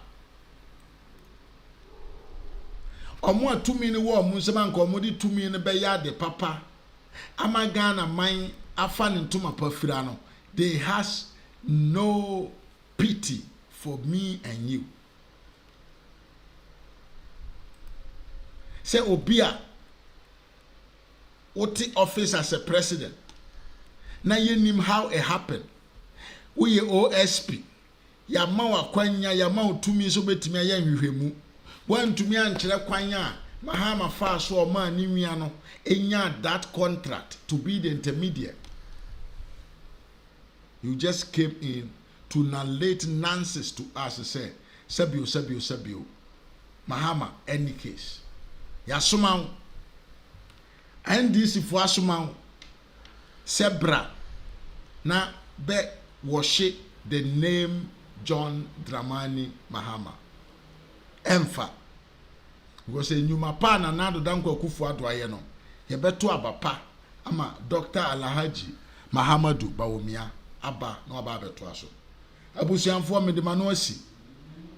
omo atumi no wo mu nsam anka omo di tumi no be ya de papa ama Ghana man afa ne ntoma pafira no. They has no pity for me and you. Say obia what office as a president. Now you name how it happened. We OSP. Ya mawa kwanya ya mau tumi so betimi aya nhwehwemu. Wan tumi ankyere kwanya Mahama fa so o ma ni nwia no enya that contract to be the intermediate. You just came in to narrate nonsense to us and say sabio Mahama any case. Ya suma NDC for asuma sebra na be washe the name John Dramani Mahama emfa because nyuma pa na nado danko kufu ado aye no ye beto abapa ama Dr. Alhaji Mahamadu Bawumia aba na aba beto aso abusianfo medema no asi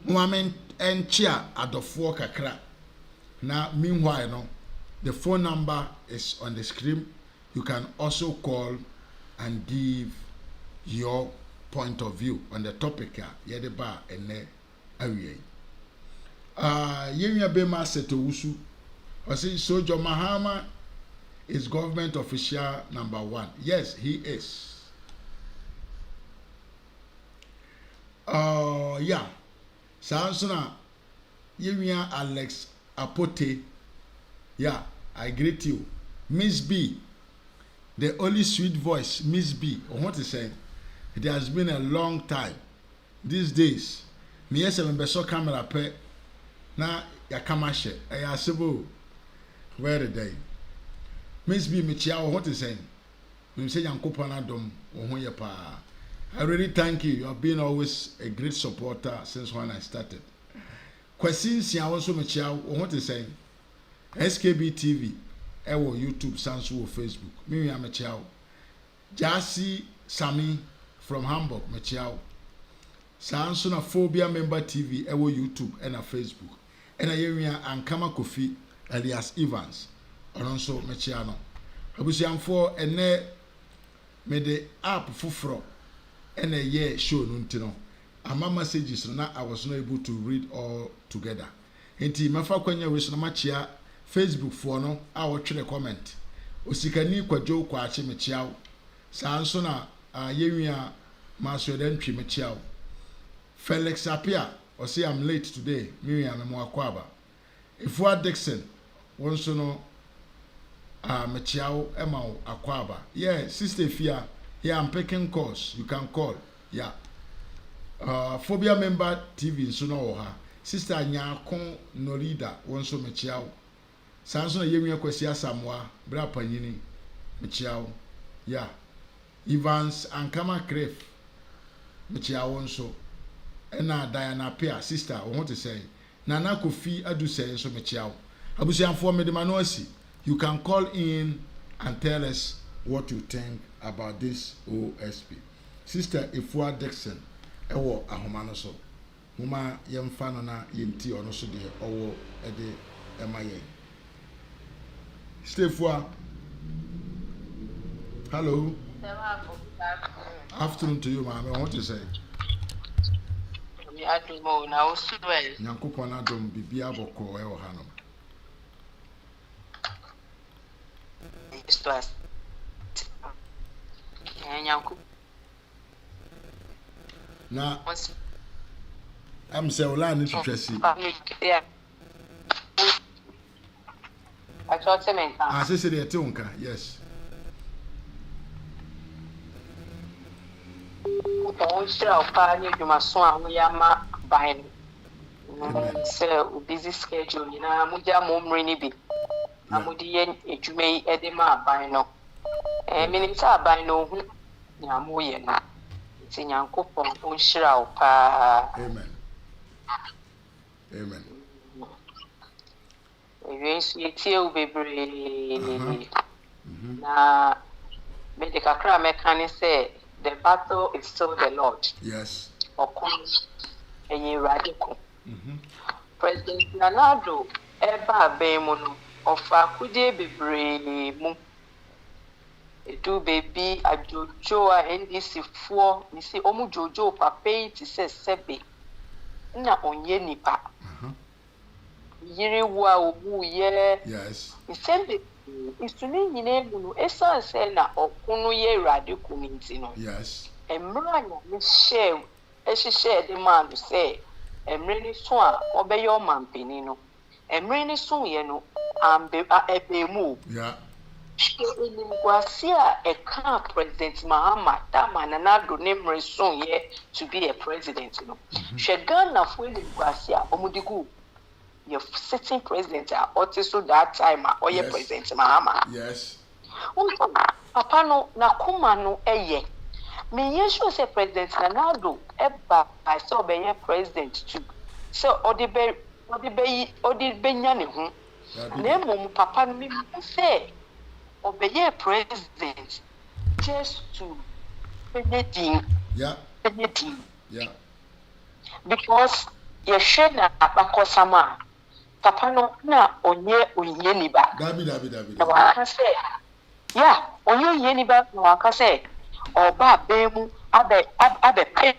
mo amen enchia adofo kakra na meanwhile no the phone number is on the screen. You can also call and give your point of view on the topic yedeba ene awie. Yenya Bema Setowusu say so John Mahama is government official number 1. Yes, he is. Yeah. Sansona Yenya Alex Apote. Yeah, I greet you. Miss B, the only sweet voice, Miss B. What is saying? It has been a long time. These days, me yes, I'm beso camera pe na ya kamashe. I asebo where the day. Miss B, me chia. What is saying? Me say yankopa na dom ohun pa. I really thank you. You have been always a great supporter since when I started. Questions ya also me chia. What is saying? SKB TV, ewo YouTube, Sansu, Facebook. Me am a chow. Jasi Sami from Hamburg, me chow. Sansu na Phobia Member TV, ewo YouTube and a Facebook. And a area and Kama Kofi, Elias Evans, and also me chow no. Abusiam for ene me the app fufro and a year show nuntino. Ama messages na I was not able to read all together. Enti mafa kwanya we so na machia Facebook for no a watch comment osikani kwajo kwa ache mechiaw sanso na yewia maso den twi mechiaw Felix Apia o say I'm late today Miriam me akwaba Ifua Dixon wonso no mechiaw ema akwaba yeah sister Fia Yeah, I'm picking calls. You can call. Yeah. Phobia member TV nso no ha. Sister Nyako Norida wonso mechiao. Sanso na yemi akwasi asamwa bra panyini mechiao. Yeah. Evans Ankama Cref mechiao nso. Ena Diana Pia sister what to say. Nana Kofi adu say nso mechiao. Abusianfo medemanoasi. You can call in and tell us what you think about this OSP. Sister Ifua Dixon, ewo ahoma no so. Muma yemfa no na yenti ono so de owo ede emaye. Sister Ifua. Hello. Afternoon to you, ma'am. I want to say. Nyankopon adom bibia boko ewo hanom. Na I'm say ola ni twetwesi. Ah, say dey te unka. Yes. O shira o pa ni dwuma so a wo ya ma ban. Say busy schedule na mo ja mo mri ni bi. Amudi yen edwuma yi ede ma ban no. Minimta ban no hu na mo ye no. Ti Nyankopon o shira o pa. Amen. Amen. Yes, yetie u bebre. Na me de kakra me kan say the battle is still the Lord. Yes. Okun enye radical. President Nanado eba abemu no ofa kude bebre mu. Edu baby ajojo a NDC fo ni se omu jojo papa ti se sebe na onye nipa. Yiri wa owu ye. Yes. Isembe isuni nyine mu no esan se na okunu ye radical nti no. Yes. Emra nya me share de man say emre ni so a obeye o mampeni no. Emre ni so ye no ambe ebemu. Yeah. Inimguasia a President Mahama Nanado name soon ye to be a president. Shegana for Inimguasia Omudigu. Your sitting president so that time or your President Mahama. Yes. Papa no nakuma no eye. Me yesu say President Nanado eba I saw be president too. So odibe nya ne ho. Na mum papa no me say obey president just to anything. Yeah. Anything. Yeah. Because you should not bakosama. Papa no na onye ni ba. Dabi. Na waka say. Yeah, onye ni ba na waka say. Oba bemu abe pe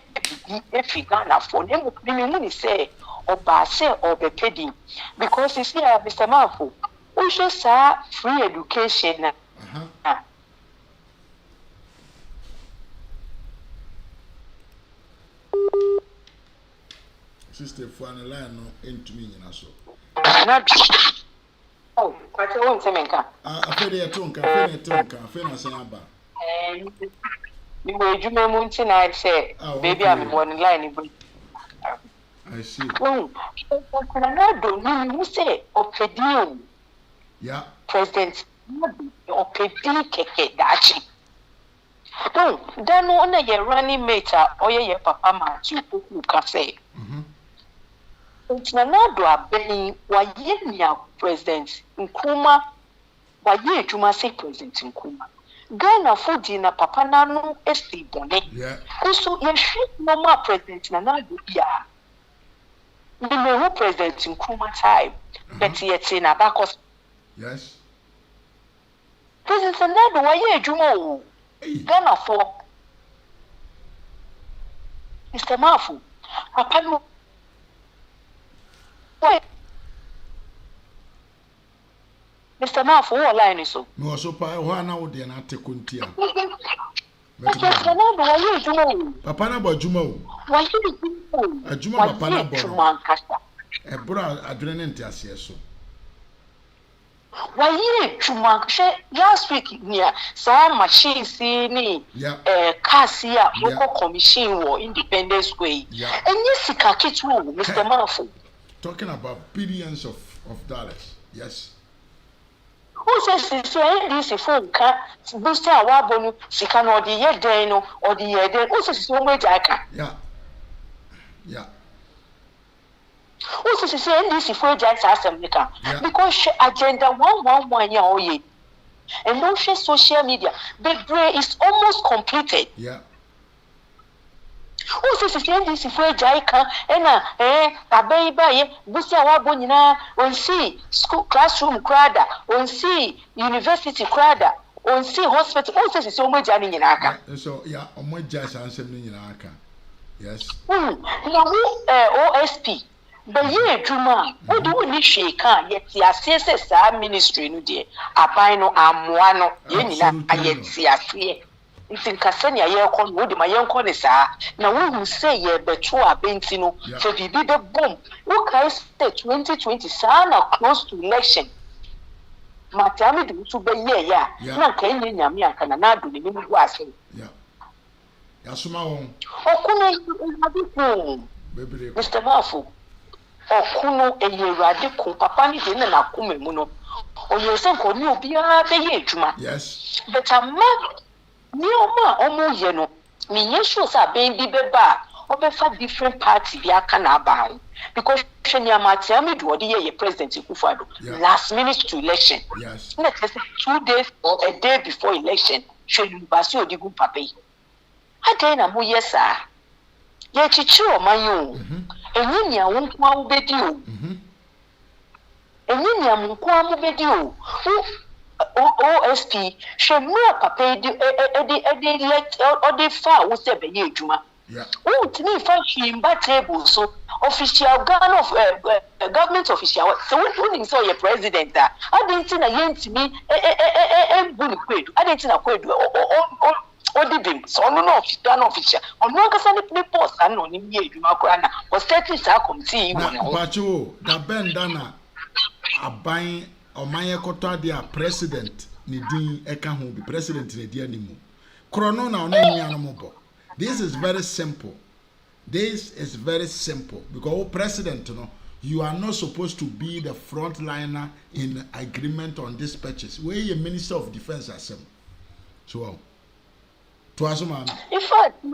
efi Ghana for nemu ni say oba say obe pedi because you see Mr. Mafo we should say free education. Sister for an line no into me na so. Oh, what you want to make? Afede tonka, afede na say aba. You will do me munti na say baby I'm on line. I see. Oh, Nanado no say opedium. Yeah. President opedi keke dachi. Oh, dan no na ye running mate or ye papa ma tu poku ka say. Nanado aben wa ye nia president Nkrumah wa ye adwuma say president Nkrumah. Ghana fodi na papa nanu esi bone. Yeah. So ye hwe normal president Nanado ya. The new president Nkrumah time, but yet in Abacos. Yes. President Nanado, why you Jumo? Ghana for Mr. Mafu. Papa no. Mr. Mafu, what line is so? No, so pa who na wo de na te kontia. President Nanado, why you Jumo? Papa na ba juma o. Why you Jumo? Ajuma papa na bo. E bro adwene ne ntiase so. Why ye chuma last week near some machine see cassia local commission or independence way. And yes, Mr. Marfo. Talking about billions of dollars. Yes. Who says this phone can boost our wabonu, sikan or the year deno or the year then? Who says so much I can? Yeah. Who says this if we just ask them because agenda 111 year old and no social media, the brain is almost completed. Yeah. Who says this if we jaika and a baby, Busia Wabonina, on see school classroom crowder, on see university crowder, on see hospital. Who says so much in Aka? So, yeah, on my jazz answer in Aka. Yes. OSP. But ye, Juma, what do we shake? Yet, the CSS ministry, no dear. Abino, Amuano, Yenina, I yet see a fear. If in Cassania, ye con wood, my young connoisseur. Now, we will say ye betua bentino, so be the boom. Look, I say 2020, sana close to election. Matami do to be ye, no can you yamia cananado, the minute was him. Yeah. Yasuma, Mr. Marfo. Okuno eye radical papa ni de na kume mu no oye se ko ni obi a be ye adwuma yes but amma ni omo ye no me ye sure say ben bi be ba obefa different party bi aka na aba because sheni amatia me do odi ye president Akufo-Addo last minute to election yes na 2 days or a day before election sheni basi odigu papa yi adai na mo yesa ye chichiro omanyo enyinya wonkwa ubedio enyinya wonkwa ubedio OSP shemu papa edi fa wo se be ye adwuma wo tini fa himba table so official government official so when so your president adenti na yentimi embuli kwedu adenti na kwedu Odibim, so no official. On one can post and on him, you Macrana, or status I come see you. But you, the bandana are buying or my their president, Nidin Ekan will be president in the animal. Chrono now, no animal. This is very simple. This is very simple because president, you are not supposed to be the frontliner in agreement on this purchase. Where your Minister of Defense are so. In fact,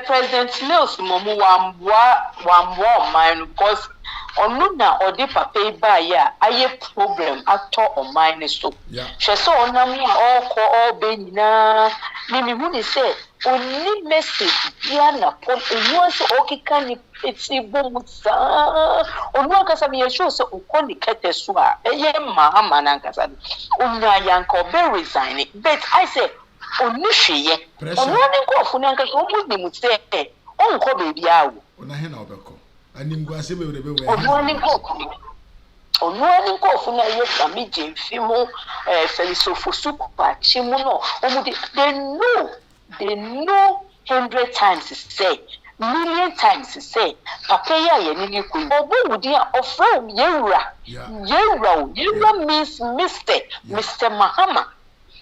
President Mills Momu wamwa mine because onuna odi papa ba ya aye problem ato o mine so. She so onam all ko all be nyina me hu ni say oni message bia na pon enu so okika ni eti bom sa onu akasa me show so ukoni kete so a eye mahama na nkasa onya yanka be resign but I say Onishiye. Onwani nkofu nanka omu ni mutse. Onko bebi awo. Ona he na obeko. Animguase be we. Onwani nkofu na ye famije mfimo felisofo sukupa chimu no. Omu they know 100 times say, million times say. Papa ye nini ku. Obu wudi ofra yewura. Yewura means Mr. Mahama.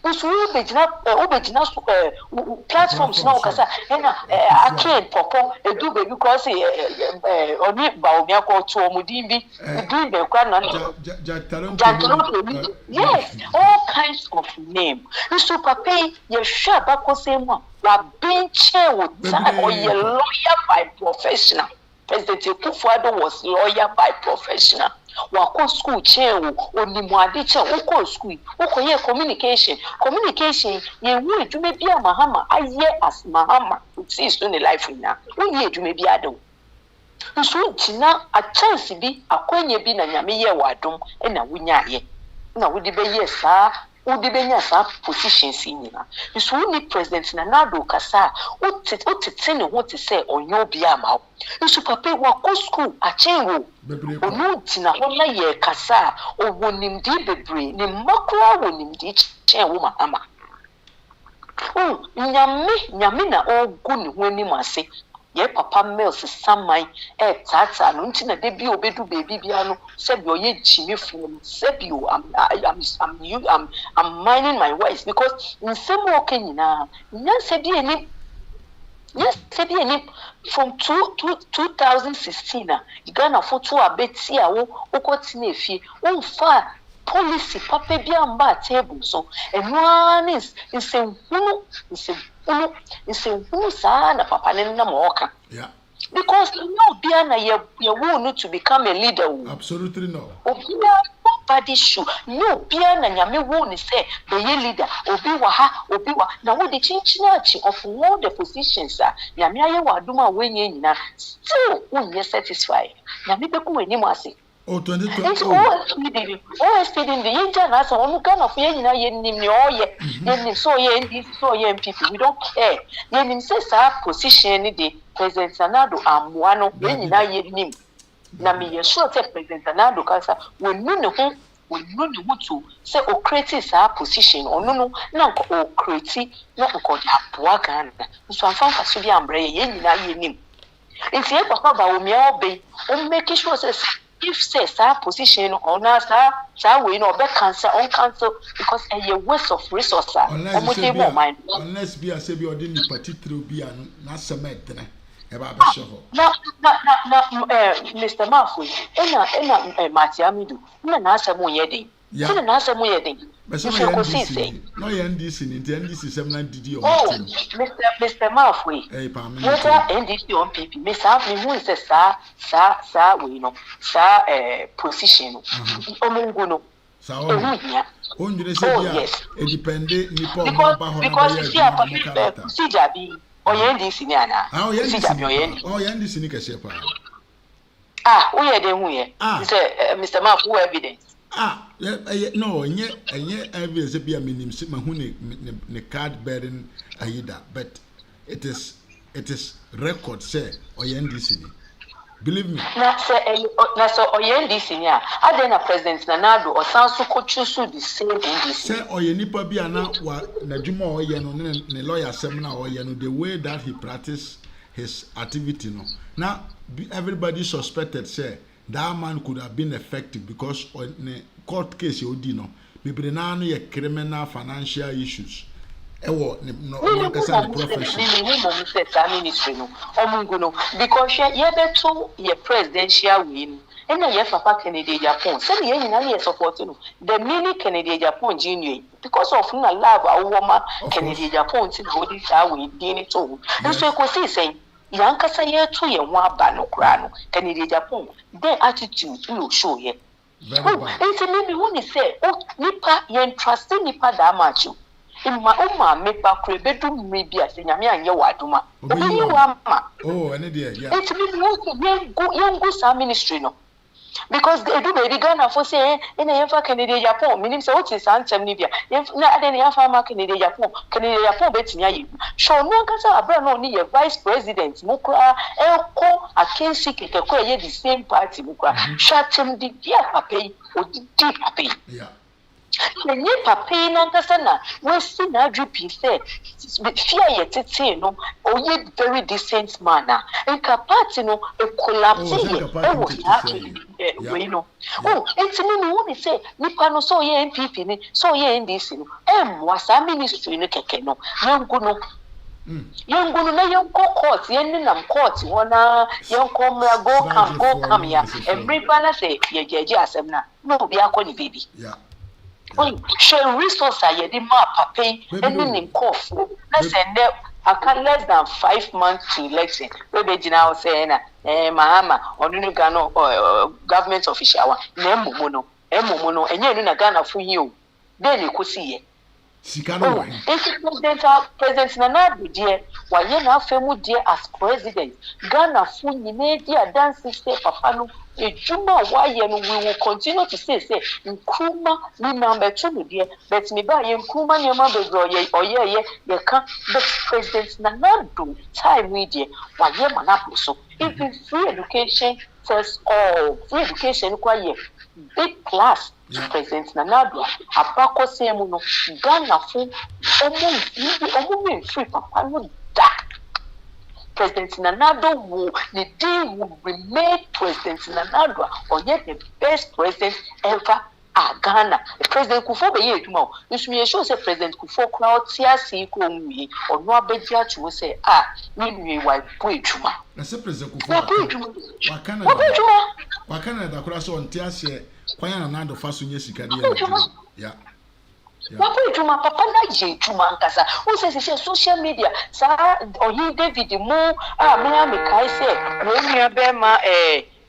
Usu ubejina platforms na okasa na arcade popo edu baby because oni ba omi akoto omudimbi do be kwa na yes all kinds of name usu papi ye sha bakosemu wa benche wuta or ye lawyer by professional. President Akufo-Addo was lawyer by professional. Wako school chair onimwade chair uko school uko ye communication ye wu edume bia mahama aye as mahama see so in life na wo ye edume bia do nso tina a chance bi akwanye bi na nyame ye wadom na wunya ye na wudi be ye saa wudi be nya saa positions nyina nso ni president na nado kasa otete ne ho te say onyo bia ma nso papa wako school a chair onu tina hona ye kasa owonimdi bebre ne makra wonimdi chen wo mahama nyame na ogu ne ho anim ase ye papa mills samai tata no nti na de bi obedu baby bia no sebio ye chimi from sebio I'm minding my words because in some working nyina nyanse bi eni nyanse bi eni from 2016 Ghana for to abeti a wo okoti na efie wo fa policy papa bi amba table so eno is nsehunu sa na papa ne na moka. Yeah. Because no bia na ye want to become a leader. Absolutely no. Nobody should. No bia na nyame won say be ye leader. Obi wa ha, obi wa. Na wo the chinchinachi of all the positions nyame aye wa aduma wenye nyina. Still won satisfied. Nyame be ku eni mo ase. Oh, 2020. Oh, speeding the internet. So, on kind of yen, so MPP. We don't care. Yen says our position the President Sanado am one of yen nim. Nami sure President Sanado Casa we know to say o create our position or no create not because Apuagan. So I'm found for Subi Ambre yen nim. It's here for me all be making sure says. If says our position on us, we know be cancel on cancel because a waste of resources. Unless be a sabi or didn't particular be an nasamet about show. Now, Mr. Mafu, Matiamidu, Nasa Muyedi. Nasa Muyedi. But some no NDC in the NDC 790 or Mr. Mafu, what are NDC on people? Miss Avni, who is a sir, we know, sir, position. Omunguno. Oh, yes. Independent Nippon because if you are Sijabi or NDC Niana. Oh, NDC Nika Shepa. We are the way. Mr. Mafu evidence. No, and yet evidence be a minimum mahuni ne card bearing aida, but it is record say or NDC. Believe me. Na so NDC nya. Adena President Nanado or Sansu Kochusu the same NDC. Say or nipa bi ana wa na dwuma o ye no ne lawyer seminar o ye no the way that he practice his activity no. Now everybody suspected say that man could have been effective because on the court case you did no. Maybe now no criminal financial issues. No profession. Because ye beto ye presidential win. And ye papa Kennedy Japan. Say ye na support the mini Kennedy Japan junior because of na love a woman Kennedy Japan to hold it away dini to. And so ko see say yankasa ye to ye wa ba no kra no Kennedy Japan their attitude you show ye. It's maybe when he say nipa ye trust nipa da machu. Ima mepa krebedu maybe as nyame anye waduma. Obi wa ma. Oh, ene there, yeah. It's maybe yen go sa ministry no. Because edu baby Ghana for say ina yenfa Kennedy Japan minim say what is antem ni bia na ade na yenfa ma Kennedy Japan betimi ayi show no kasa abra no ni ye vice president mukra elko akensi kekeko ye the same party mukra shatem di dia papai odi papai yeah. Nye papai na kasa na we see na drippy say fear ye tete no o ye very decent man na enka party no e collapse ye we know. Oh, it's me who say nipa no so ye MPP ni so ye NDC no wasa ministry no keke no yango no na yanko court yen nam court wona yanko mra go come ya everybody na say ye jeje asem na no bi akoni baby yeah. Share resource ye di ma papai eni nkof na send less than 5 months to election. We be now saying mahama onu Ghana government official na emumu no enye nu na Ghana fu yi o then e kosi ye sikano president Nana Addo wa ye na afemu die as president Ghana fu nyina di adansi say papa no ejuma wa ye no we will continue to say nkruma ni number 2 die but me ba ye nkruma ni ma be go ye ka the president Nana Addo time we die wa ye manapo so even free education first all free education kwa ye big class to President Nana Addo apako semu no Ghana fu omo free papa no da President Nanado will the day will remain President Nanado or yet the best president ever. Ghana, President Kufo be ye tomorrow. You should say President Kufo crowd TRC Kumi or no bedia to say, maybe why Puituma. I say President Kufo. Wakana da kura so ntiase kwanya na do faso nye sikadi ya. Wapuituma papa na je tuma nkasa. Who says social media sa oyi David mu me kai say no be ma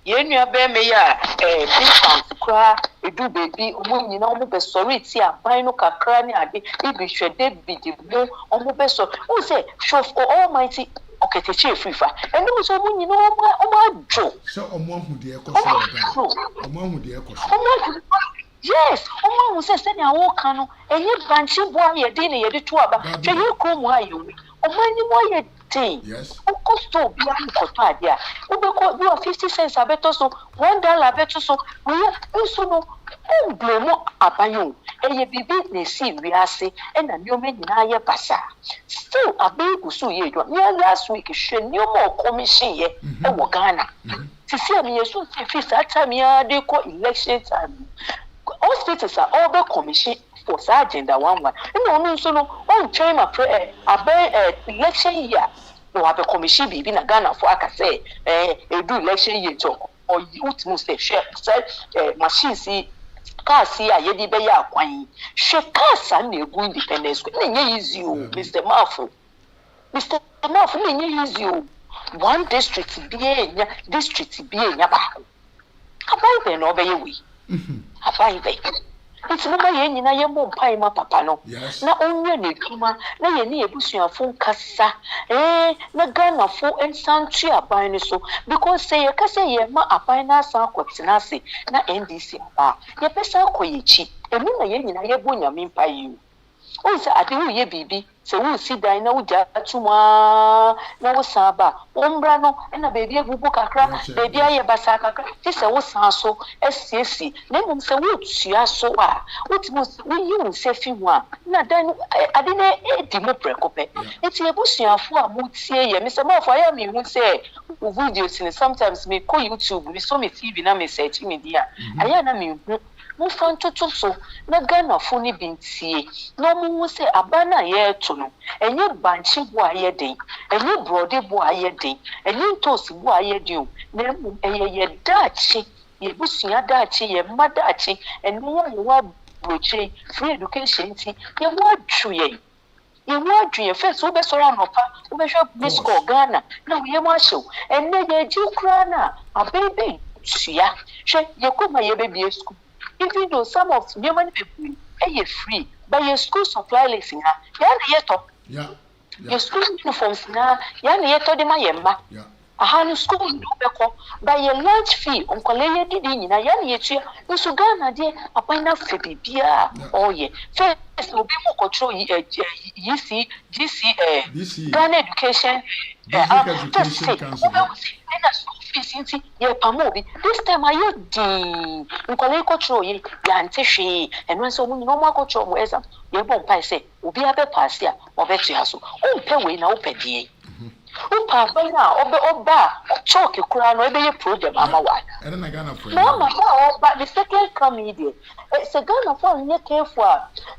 Yenu abeme ya big fans kra edu baby omo nyina omo be sorry ti aban no kakra ni ade ibi hwe David mu omo be so who say show almighty okay te chief fifa enu so omo nyina omo adwo so omo ahu de ekoso omo ahu de ekoso yes omo ahu say na wo kan no enye banchi bo aye de ne ye de to aba hwe ye ko mu aye omo ani mo ye yes. Costo be a dia. We 50 cents abeto so $1 abeto so we so no blame abayo. Eye bibi ne si we ase e na nyome nyina ye basa. Still abegu so ye do. Last week hwe nyomo commission ye e wo Ghana. Sisi am ye so fi that time ya dey ko election time. Hospitals are all the commission for agenda one. No so no on train my election year. No have a commission bibi na Ghana for aka say do election year talk or youth must share machine see car see ayedi be ya kwan she car san na egu independence na nye easy o Mr. Mafu na nye easy o one district be enya ba abai be no be we abai be it's no by any na yemo pai ma papa no na onye na kuma na ye ni ebusuafo nkasa na Ghana fo ensantu aban ni so because say ye kase ye ma aban na san kwotena se na NDC aba ye pesa koyechi emi na ye nyina ye bo nyame pai yi o se ade wo ye bibi se wo si dan na wo ja atuma na wo san ba ombra no na bebi egugu kakra bebi aye basa kakra ti se wo san so esiesi na mum se wo tua so a wo yi se fi ho a na dan ade na edi mo prekope eti ebusuafo a mo tie ye me se ma fo ya me hu se wo videos ni sometimes me ko YouTube me so me TV na me search media aya na me hu mo fan toto so na Ghana fo ni bintie na mo se abana ye to no enye banchi bo aye den enye brode bo aye den enye tosi bo aye den na mo ye dachi ye busua dachi ye madachi ene ye wa broche free education ti ye wa dwuye first wo be so ran opa wo be hwe miss call Ghana na ye mo ahyew ene ye ji kra na abebe tua hwe ye koma ye be school even though some of many people are free, but your school supply list na your school uniforms na to de mayemba. Ahanu school do beko, but your lunch fee on koleye didi nyina ye tua. Nso Ghana de appoint fe bibia oye. First obi mo control GC Ghana Education Council. Ye pamobi this time ayo din nkole control ye ya ntehwe eno so mu no ma control mo exam ye bon pai say obi abe pass ya obetu aso o mpe we na o pedie o pa ba na oba chalk kura no ebe ye project mama wa ere na Ghana for mama ba oba the second comedian se Ghana for nye careful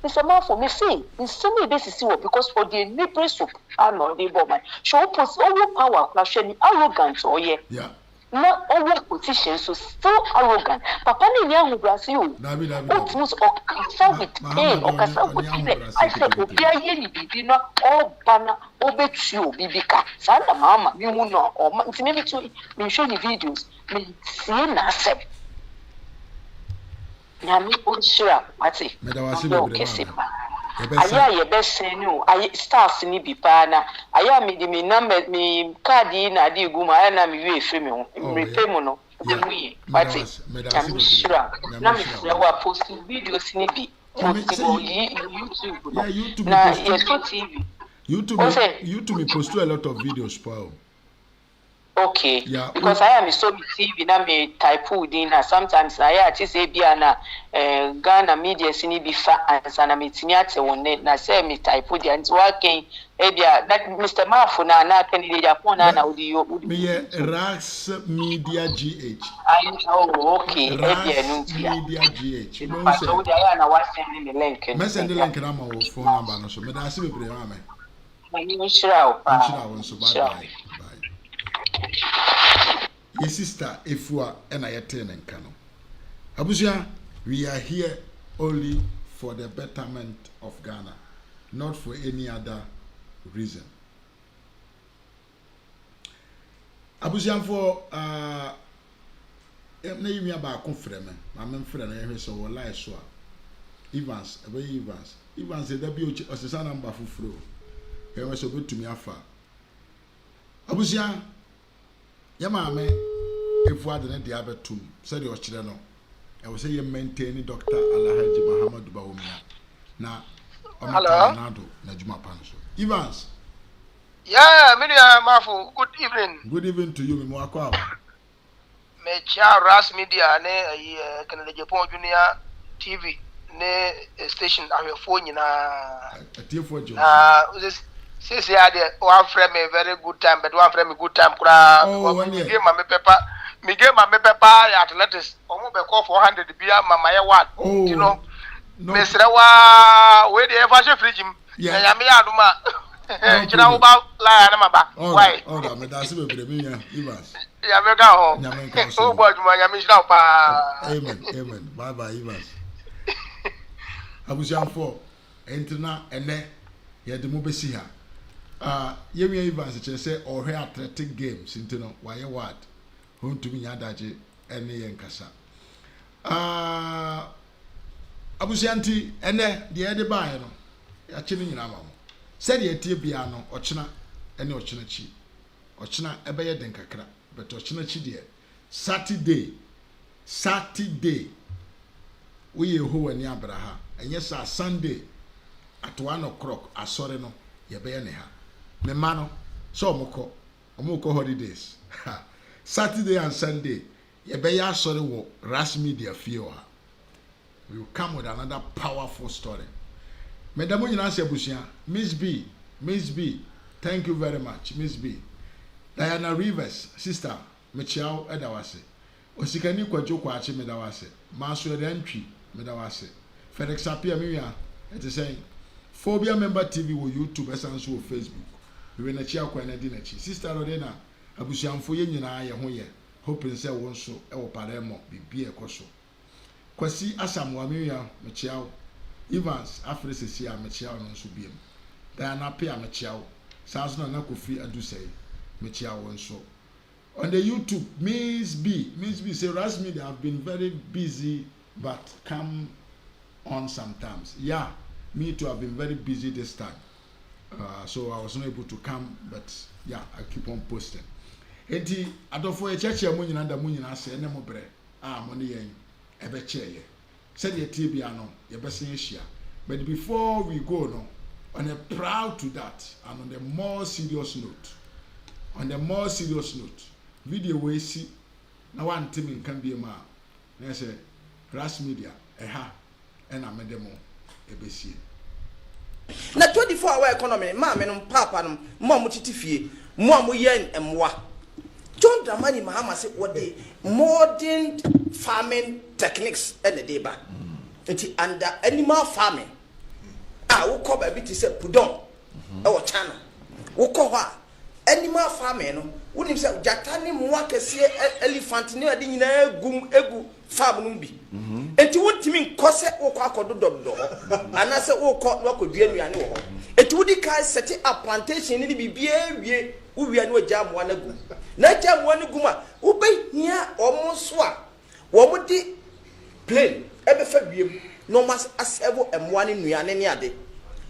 Mr. Mafo me say in so many basis because for the neighbor soup no dey bo man show post all power clash ni arrogant or ye not over position so arrogant papa ni nya hubrasi o it was okasa with pain okasa with pain I said obi aye ni bibi no obana obetu obi ka sanda mama mi hu no o ntime mi to me show ni videos me see na accept nyame onshira ati medawasi bebre aya ye bese no aye stars ni bi pa na aya mi di mi number mi card na di guma aya na mi we efe mi ho repe mu no we ati I'm sure na mi se wa post videos ni bi YouTube na YouTube me post a lot of videos pa Okay. Yeah. Because I am so TV na me type in na sometimes I ati say bia na Ghana media sini bi fa ansa na metini ate wonne na say me type dia nti waken bia that Mr. Mafu na candidate Japan na udi me RAZ Media GH. Okay. RAZ Media GH. No say so dia na wa send me link. Me send the link na my phone number no so me da se bebre ma me. Me shira o pa. Bye. Your sister Efua and I attend and Kano. Abusia, we are here only for the betterment of Ghana, not for any other reason. Abusia for name me about confirmation. My main friend I so lie so. Evans, Evans said that be a son number for flow. He was so good to me afar. Abusia Yamame, if what the diabetum said your children, I will say you maintain Dr. Alhaji Mahama Dubaumia. Now, hello, Najuma Panso. Evans. Yeah, Media Mafu, good evening. Good evening to you, Mwakwa. Me cha RAZ Media, ne, Canada Japan Junior TV, ne, station, I have phone, a tear for you. Since you had one friend a very good time, but one friend a good time. Me gave my paper at letters. Almost call 400 beer, my what? You know, Miss Rawa, where the ever fridge him. Yeah, I mean, you know about why? Oh, that's a bit of me. Evans. Yeah, we go home. Oh, boy, my mission. Amen. Bye bye, Evans. I was young for Entina and then you had the Mubesiha. Yemi Evans say or her athletic games into no why what home to me yadaji any yankasa. Abusianti and the other buy no actually in Amam. Said ye tibiano or china any ochinachi or china ebaya denkakra, but ochinachi dear. Saturday we who and Yabraha, and yes, Sunday at 1 o'clock. I saw no Yabeneha. Me mano, so omoko holidays. Saturday and Sunday, Yabeya sorry wo RAZ Media Fioha. We will come with another powerful story. Madam Busia, Miss B, thank you very much, Miss B. Diana Rivers, sister, Michelle Edawase. Osikani kwa joko achi medawase. Maso entry medawase. Felix Apia Mia, it is saying, Phobia Member TV or YouTube, essence or Facebook. We were in a chair kwa na dinachi. Sister Rodena, Abusiamfo ye nyina ye ho ye. Hoping say won so e wo paremo bibie ekoso. Kwasi Asamoah Mia Michelle Evans Afrese a Michelle no so biem. Diana Pia Michelle. Sanso na Kofi Adusei Michelle won so. On the YouTube, Miss B say RAZ Media have been very busy but come on sometimes. Yeah, me too have been very busy this time. So I was not able to come, but yeah, I keep on posting. Enti adofo e cheche munyina da munyina se ne mobre money yen ebe cheye. Said ye tibia no ye besen hia. But before we go no, on a proud to that and on the more serious note, video we see na one team in can be ma. Na say RAZ Media and amedemo ebesie. Na 24-hour economy ma me no papa no mo mutitifie mo yen emwa. John Dramani Mahama say what the modern farming techniques and the deba. Enti under animal farming. Wo ko ba bi ti say pudon e wo channel. Wo ko ho animal farming no wonim say jata ne mo akese elephant ne ade nyina egu farm no bi. Enti wontimi nkose wo ko akodododo ana se wo ko no akodua nuane wo ho. Enti wodi kai set up plantation ne bibia wie wo wia ne ogya mo na gu. Na gya mo na gu ma wo be hia omo so a wo mo di plane ebe fa biem no mas asevo emwa ne nuane ne ade.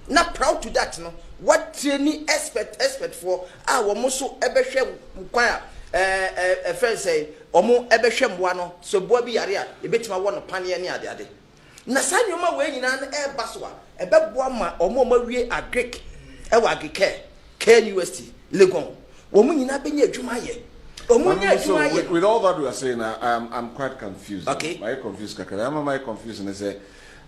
Na proud to that no what training expert for wo mo so ebe hwe kwan a friend say omo ebe hwe mboa no so boa bi yare a ebetima wo no pane ne ade na sanyoma we nyina na e baso a ebe boa ma omo mawie agric e wa agric University Legon wo mu nyina benya adwuma ye with all that we are saying, I'm quite confused. Okay. My confused kakara. I'm confused and say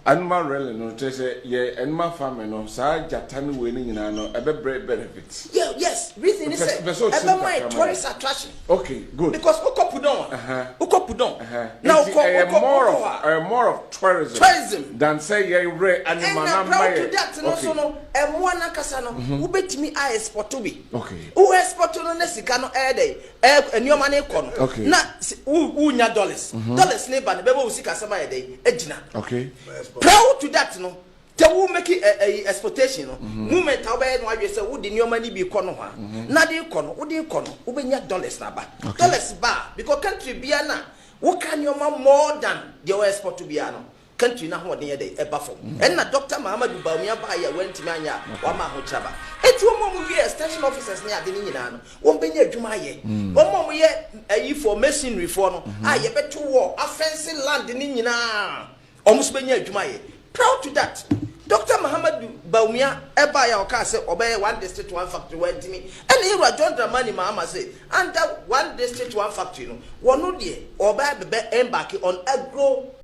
animal really no say yeah animal farming no sa jatani we ni nyina no ebe benefits. Yeah, yes. Reason is say ebe my tourist attraction. Okay, good. Because ukopudon. Now more of tourism than say yeah re animal na my. To that no so no e mo na kasa no ubetimi a export to be. Okay. U export no na sika no e dey enioma na ekọ no. Na nya dollars. Dollars ne ba na bebe usika sama e dey ejina. Okay. Proud to that no. Te wo make a exportation no. Movement obey no adwe say wo di enioma ni bi kọ no ha. Na dey kọ no, wo dey kọ no, wo benya dollars na ba. Dollars ba because country bia na wo kan enioma more than the export to bia no. Country na ho den ye dey eba fo. And na Dr. Muhammadu Bawumia ba ya wantimi anya wa ma ho chaba. Eti wo mo wie extension officers ne ade ni nyina no. Wo benya adwuma ye. Wo mo ye ayi for masonry for no. Ah ye beto wo fencing land ni nyina. Almost benya adwuma ye. Proud to that. Dr. Muhammadu Bawumia eba ya oka say obey one district one factory wantimi. And here John Dramani Mahama say under one district one factory no. Wo no de oba bebe embark on agro